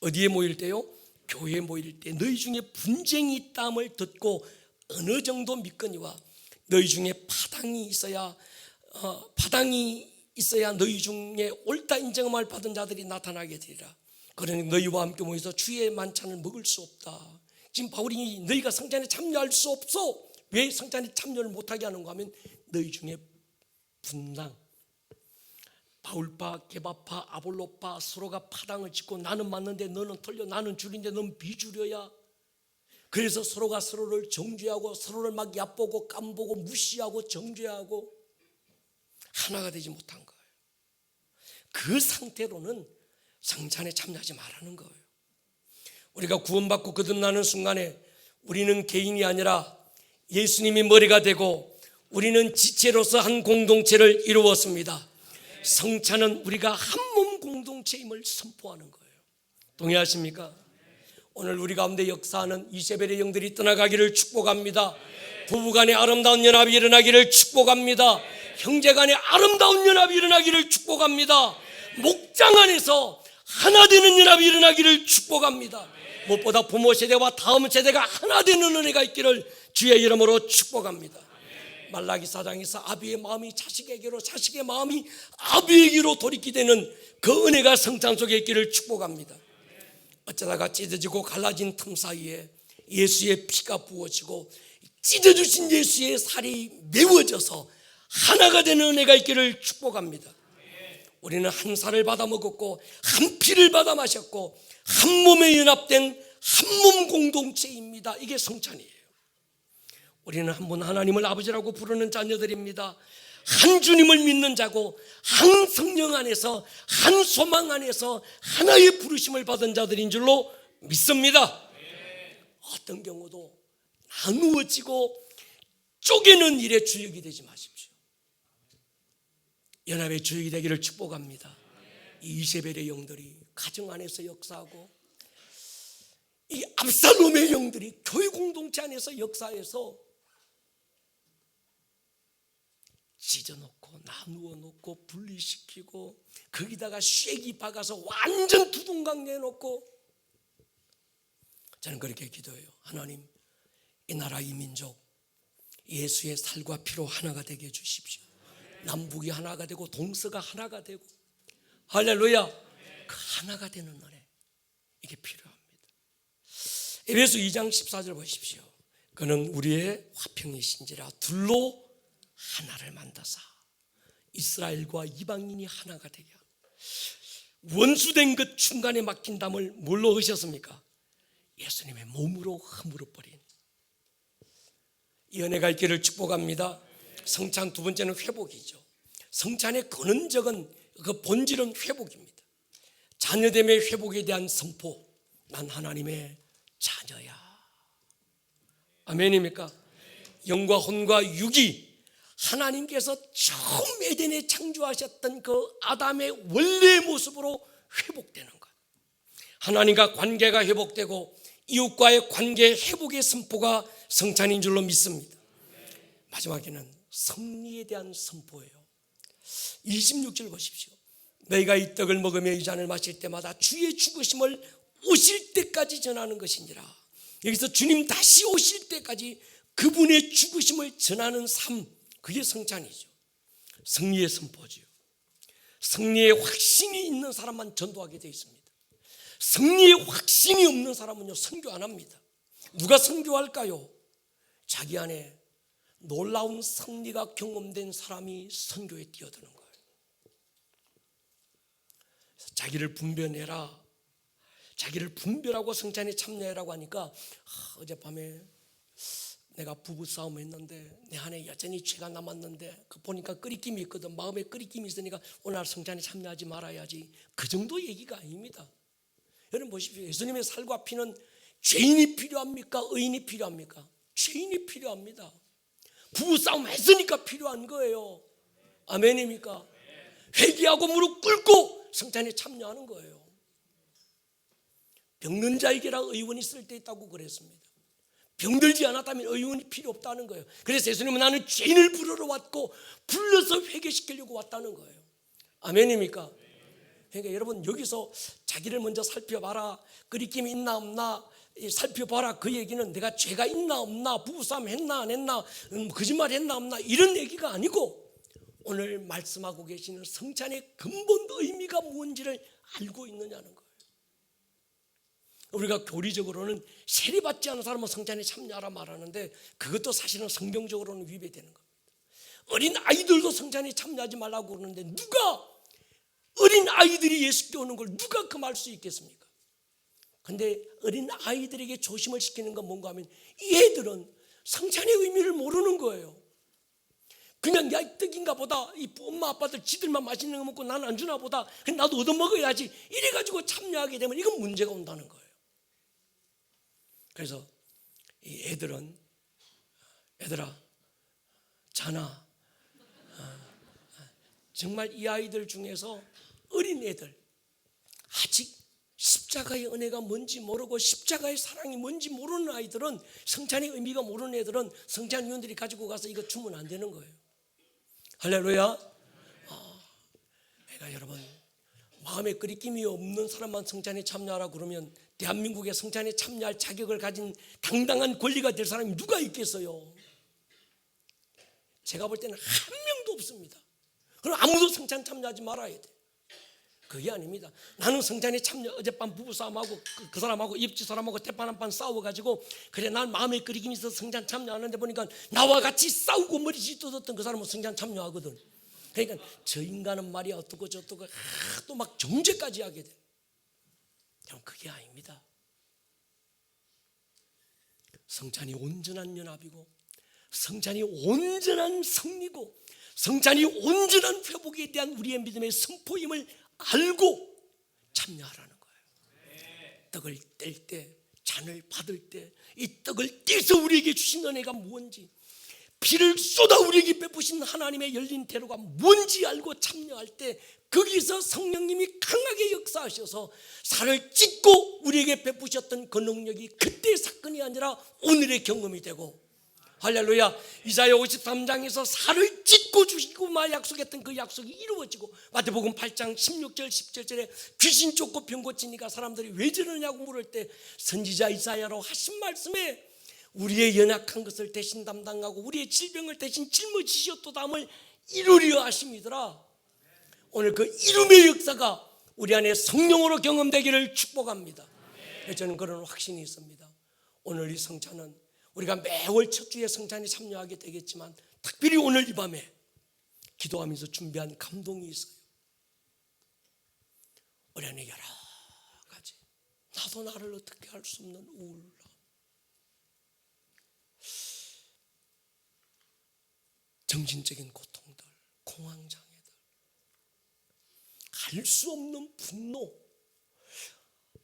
어디에 모일 때요? 교회에 모일 때 너희 중에 분쟁이 있다함을 듣고 어느 정도 믿거니와 너희 중에 파당이 있어야 너희 중에 옳다 인정함을 받은 자들이 나타나게 되리라. 그러니 너희와 함께 모여서 주의 만찬을 먹을 수 없다. 지금 바울이 너희가 성찬에 참여할 수 없어. 왜 성찬에 참여를 못하게 하는가 하면 너희 중에 분당, 바울파, 게바파, 아볼로파 서로가 파당을 짓고 나는 맞는데 너는 틀려, 나는 줄인데 너는 비줄여야. 그래서 서로가 서로를 정죄하고 서로를 막 얕보고 깜보고 무시하고 정죄하고 하나가 되지 못한 거예요. 그 상태로는 성찬에 참여하지 말라는 거예요. 우리가 구원받고 거듭나는 순간에 우리는 개인이 아니라 예수님이 머리가 되고 우리는 지체로서 한 공동체를 이루었습니다. 성찬은 우리가 한 몸 공동체임을 선포하는 거예요. 동의하십니까? 오늘 우리 가운데 역사하는 이세벨의 영들이 떠나가기를 축복합니다. 부부간의 아름다운 연합이 일어나기를 축복합니다. 형제간의 아름다운 연합이 일어나기를 축복합니다. 목장 안에서 하나 되는 연합이 일어나기를 축복합니다. 무엇보다 부모 세대와 다음 세대가 하나 되는 은혜가 있기를 주의 이름으로 축복합니다. 말라기 4장에서 아비의 마음이 자식에게로, 자식의 마음이 아비에게로 돌이키되는 그 은혜가 성찬 속에 있기를 축복합니다. 어쩌다가 찢어지고 갈라진 틈 사이에 예수의 피가 부어지고 찢어주신 예수의 살이 메워져서 하나가 되는 은혜가 있기를 축복합니다. 우리는 한 살을 받아 먹었고 한 피를 받아 마셨고 한 몸에 연합된 한 몸 공동체입니다. 이게 성찬이에요. 우리는 한 분 하나님을 아버지라고 부르는 자녀들입니다. 한 주님을 믿는 자고 한 성령 안에서 한 소망 안에서 하나의 부르심을 받은 자들인 줄로 믿습니다. 어떤 경우도 나누어지고 쪼개는 일에 주역이 되지 마십시오. 연합의 주역이 되기를 축복합니다. 이 이세벨의 영들이 가정 안에서 역사하고 이 압살롬의 영들이 교회 공동체 안에서 역사해서 찢어놓고 나누어놓고 분리시키고 거기다가 쇠기 박아서 완전 두둥강 내놓고, 저는 그렇게 기도해요. 하나님, 이 나라 이 민족 예수의 살과 피로 하나가 되게 해주십시오. 남북이 하나가 되고 동서가 하나가 되고, 할렐루야, 그 하나가 되는 은혜, 이게 필요합니다. 에베소 2장 14절 보십시오. 그는 우리의 화평이신지라 둘로 하나를 만드사 이스라엘과 이방인이 하나가 되게 하고, 원수된 것 중간에 막힌 담을 뭘로 하셨습니까? 예수님의 몸으로 허물어 버린 이 은혜가 있기를 축복합니다. 성찬 두 번째는 회복이죠. 성찬의 근원적인 그 본질은 회복입니다. 자녀됨의 회복에 대한 선포. 난 하나님의 자녀야. 아멘입니까? 영과 혼과 육이 하나님께서 처음 에덴에 창조하셨던 그 아담의 원래의 모습으로 회복되는 것. 하나님과 관계가 회복되고 이웃과의 관계 회복의 선포가 성찬인 줄로 믿습니다. 마지막에는 승리에 대한 선포예요. 26절 보십시오. 너희가 이 떡을 먹으며 이 잔을 마실 때마다 주의 죽으심을 오실 때까지 전하는 것이니라. 여기서 주님 다시 오실 때까지 그분의 죽으심을 전하는 삶, 그게 성찬이죠. 승리의 선포죠. 승리의 확신이 있는 사람만 전도하게 되어 있습니다. 승리의 확신이 없는 사람은요, 선교 안 합니다. 누가 선교할까요? 자기 안에 놀라운 승리가 경험된 사람이 선교에 뛰어드는 거예요. 그래서 자기를 분별해라, 자기를 분별하고 성찬에 참여해라고 하니까 어젯밤에 내가 부부싸움 했는데 내 안에 여전히 죄가 남았는데 보니까 끓이김이 있거든. 마음에 끓이김이 있으니까 오늘 성찬에 참여하지 말아야지. 그 정도 얘기가 아닙니다. 여러분 보십시오. 예수님의 살과 피는 죄인이 필요합니까? 의인이 필요합니까? 죄인이 필요합니다. 부부싸움 했으니까 필요한 거예요. 아멘입니까? 회개하고 무릎 꿇고 성찬에 참여하는 거예요. 병든 자에게라 의원이 쓸데있다고 그랬습니다. 병들지 않았다면 의원이 필요 없다는 거예요. 그래서 예수님은 나는 죄인을 부르러 왔고 불러서 회개시키려고 왔다는 거예요. 아멘입니까? 그러니까 여러분 여기서 자기를 먼저 살펴봐라, 끓이김이 있나 없나 살펴봐라, 그 얘기는 내가 죄가 있나 없나, 부부싸움 했나 안 했나, 거짓말 했나 없나 이런 얘기가 아니고 오늘 말씀하고 계시는 성찬의 근본 의미가 뭔지를 알고 있느냐는 거예요. 우리가 교리적으로는 세례받지 않은 사람은 성찬에 참여하라 말하는데 그것도 사실은 성경적으로는 위배되는 겁니다. 어린 아이들도 성찬에 참여하지 말라고 그러는데 누가 어린 아이들이 예수께 오는 걸 누가 금할 수 있겠습니까? 근데 어린 아이들에게 조심을 시키는 건 뭔가 하면 이 애들은 성찬의 의미를 모르는 거예요. 그냥 야, 이 떡인가 보다, 이 엄마 아빠들 지들만 맛있는 거 먹고 나는 안 주나 보다, 나도 얻어먹어야지 이래가지고 참여하게 되면 이건 문제가 온다는 거예요. 그래서 이 애들은 얘들아 자나, 정말 이 아이들 중에서 어린 애들, 아직 십자가의 은혜가 뭔지 모르고 십자가의 사랑이 뭔지 모르는 아이들은, 성찬의 의미가 모르는 애들은 성찬위원들이 가지고 가서 이거 주면 안 되는 거예요. 할렐루야. 그러니까 여러분 마음에 끓이김이 없는 사람만 성찬에 참여하라 그러면 대한민국의 성찬에 참여할 자격을 가진 당당한 권리가 될 사람이 누가 있겠어요? 제가 볼 때는 한 명도 없습니다. 그럼 아무도 성찬 참여하지 말아야 돼. 그게 아닙니다. 나는 성찬에 참여, 어젯밤 부부싸움하고 그 사람하고 옆집 사람하고 대판 한 판 싸워가지고 그래 난 마음에 끓이김이 있어서 성찬 참여하는데 보니까 나와 같이 싸우고 머리 찢어졌던 그 사람은 성찬 참여하거든. 그러니까 저 인간은 말이야 어떻고 저떻고 또 막 정죄까지 하게 돼. 그게 아닙니다. 성찬이 온전한 연합이고 성찬이 온전한 승리고 성찬이 온전한 회복에 대한 우리의 믿음의 선포임을 알고 참여하라는 거예요. 떡을 뗄 때, 잔을 받을 때 이 떡을 떼서 우리에게 주신 은혜가 뭔지, 피를 쏟아 우리에게 베푸신 하나님의 열린 대로가 뭔지 알고 참여할 때 거기서 성령님이 강하게 역사하셔서 살을 찢고 우리에게 베푸셨던 그 능력이 그때의 사건이 아니라 오늘의 경험이 되고, 할렐루야. 이사야 53장에서 살을 찢고 주시고 마 약속했던 그 약속이 이루어지고, 마태복음 8장 16절 17절에 귀신 쫓고 병 고치니까 사람들이 왜 저러냐고 물을 때 선지자 이사야로 하신 말씀에 우리의 연약한 것을 대신 담당하고 우리의 질병을 대신 짊어지셨도담을 이루려 하심이더라. 오늘 그 이름의 역사가 우리 안에 성령으로 경험되기를 축복합니다. 저는 그런 확신이 있습니다. 오늘 이 성찬은 우리가 매월 첫 주에 성찬에 참여하게 되겠지만 특별히 오늘 이 밤에 기도하면서 준비한 감동이 있어요. 우리 안에 여러 가지 나도 나를 어떻게 할 수 없는 우울함, 정신적인 고통들, 공황장애들, 알 수 없는 분노,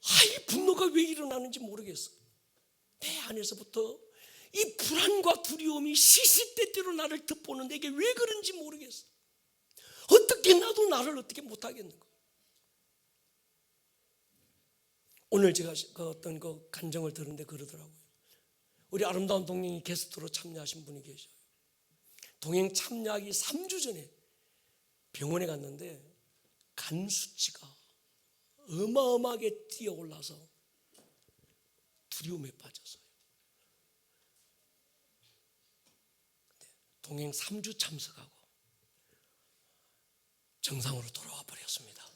이 분노가 왜 일어나는지 모르겠어. 내 안에서부터 이 불안과 두려움이 시시때때로 나를 덮보는데 이게 왜 그런지 모르겠어. 어떻게 나도 나를 어떻게 못하겠는 거야. 오늘 제가 그 어떤 그 간증을 들었는데 그러더라고요. 우리 아름다운 동행이 게스트로 참여하신 분이 계셔요. 동행 참여하기 3주 전에 병원에 갔는데 간 수치가 어마어마하게 뛰어올라서 두려움에 빠졌어요. 동행 3주 참석하고 정상으로 돌아와 버렸습니다.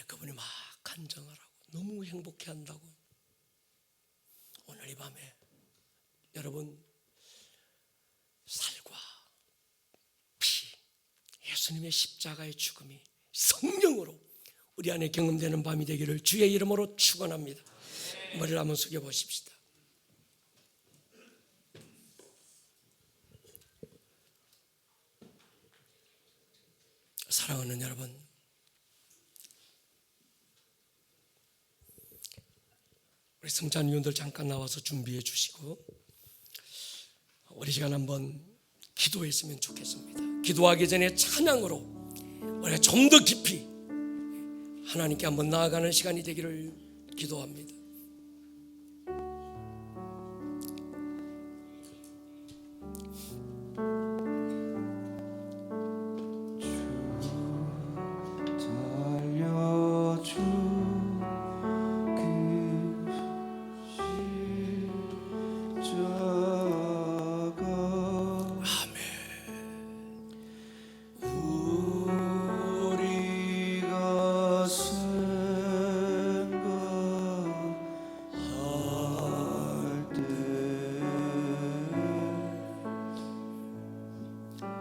그분이 막 간증을 하고 너무 행복해한다고. 오늘 이 밤에 여러분 살과 피, 예수님의 십자가의 죽음이 성령으로 우리 안에 경험되는 밤이 되기를 주의 이름으로 축원합니다. 머리를 한번 숙여 보십시다. 사랑하는 여러분, 우리 성찬위원들 잠깐 나와서 준비해 주시고 우리 시간 한번 기도했으면 좋겠습니다. 기도하기 전에 찬양으로 우리가 좀 더 깊이 하나님께 한번 나아가는 시간이 되기를 기도합니다.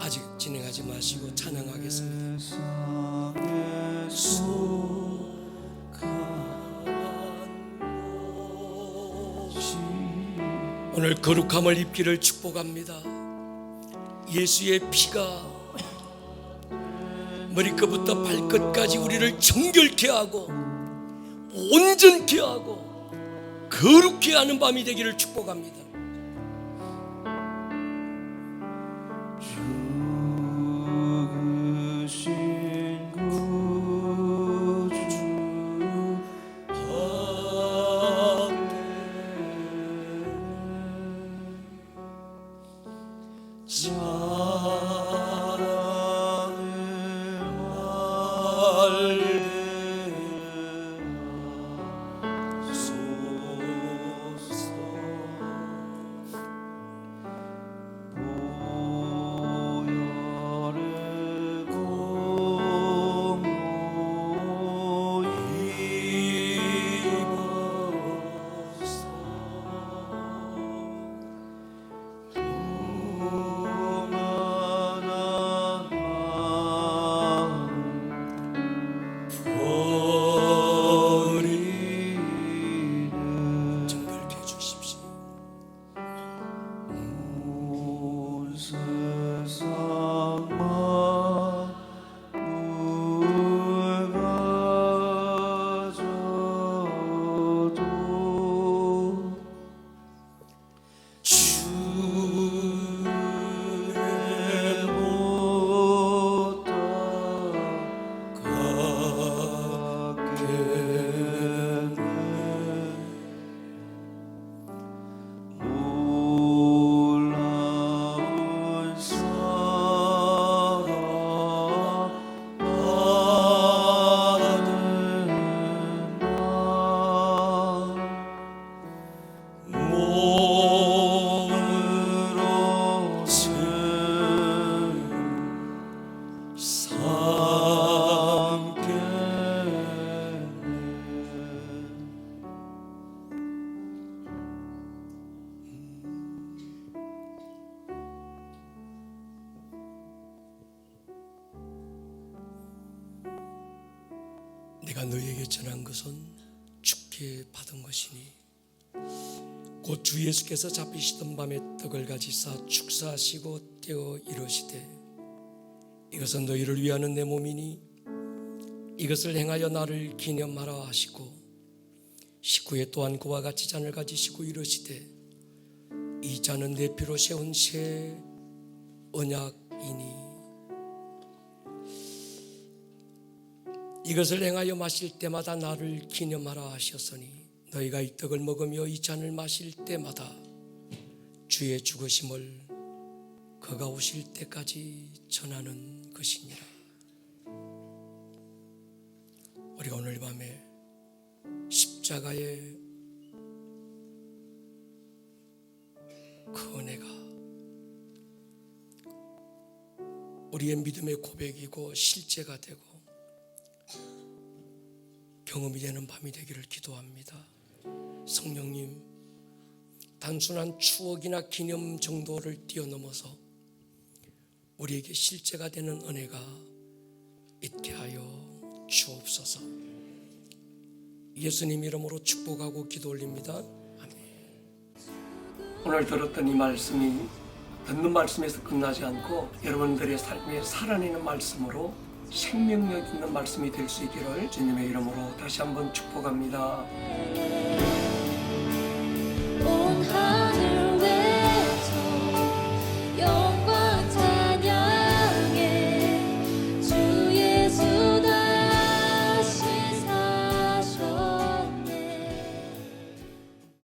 아직 진행하지 마시고 찬양하겠습니다. 오늘 거룩함을 입기를 축복합니다. 예수의 피가 머리끝부터 발끝까지 우리를 정결케 하고 온전케 하고 거룩케 하는 밤이 되기를 축복합니다. 내가 너희에게 전한 것은 주께 받은 것이니 곧 주 예수께서 잡히시던 밤에 떡을 가지사 축사하시고 떼어 이르시되 이것은 너희를 위하는 내 몸이니 이것을 행하여 나를 기념하라 하시고 식후에 또한 그와 같이 잔을 가지시고 이르시되 이 잔은 내 피로 세운 새 언약이니 이것을 행하여 마실 때마다 나를 기념하라 하셨으니 너희가 이 떡을 먹으며 이 잔을 마실 때마다 주의 죽으심을 그가 오실 때까지 전하는 것이니라. 우리가 오늘 밤에 십자가의 그 은혜가 우리의 믿음의 고백이고 실제가 되고 경험이 되는 밤이 되기를 기도합니다. 성령님, 단순한 추억이나 기념 정도를 뛰어넘어서 우리에게 실제가 되는 은혜가 있게 하여 주옵소서. 예수님 이름으로 축복하고 기도 올립니다. 아멘. 오늘 들었던 이 말씀이 듣는 말씀에서 끝나지 않고 여러분들의 삶에 살아내는 말씀으로 생명력 있는 말씀이 될 수 있기를 주님의 이름으로 다시 한번 축복합니다. 온 하늘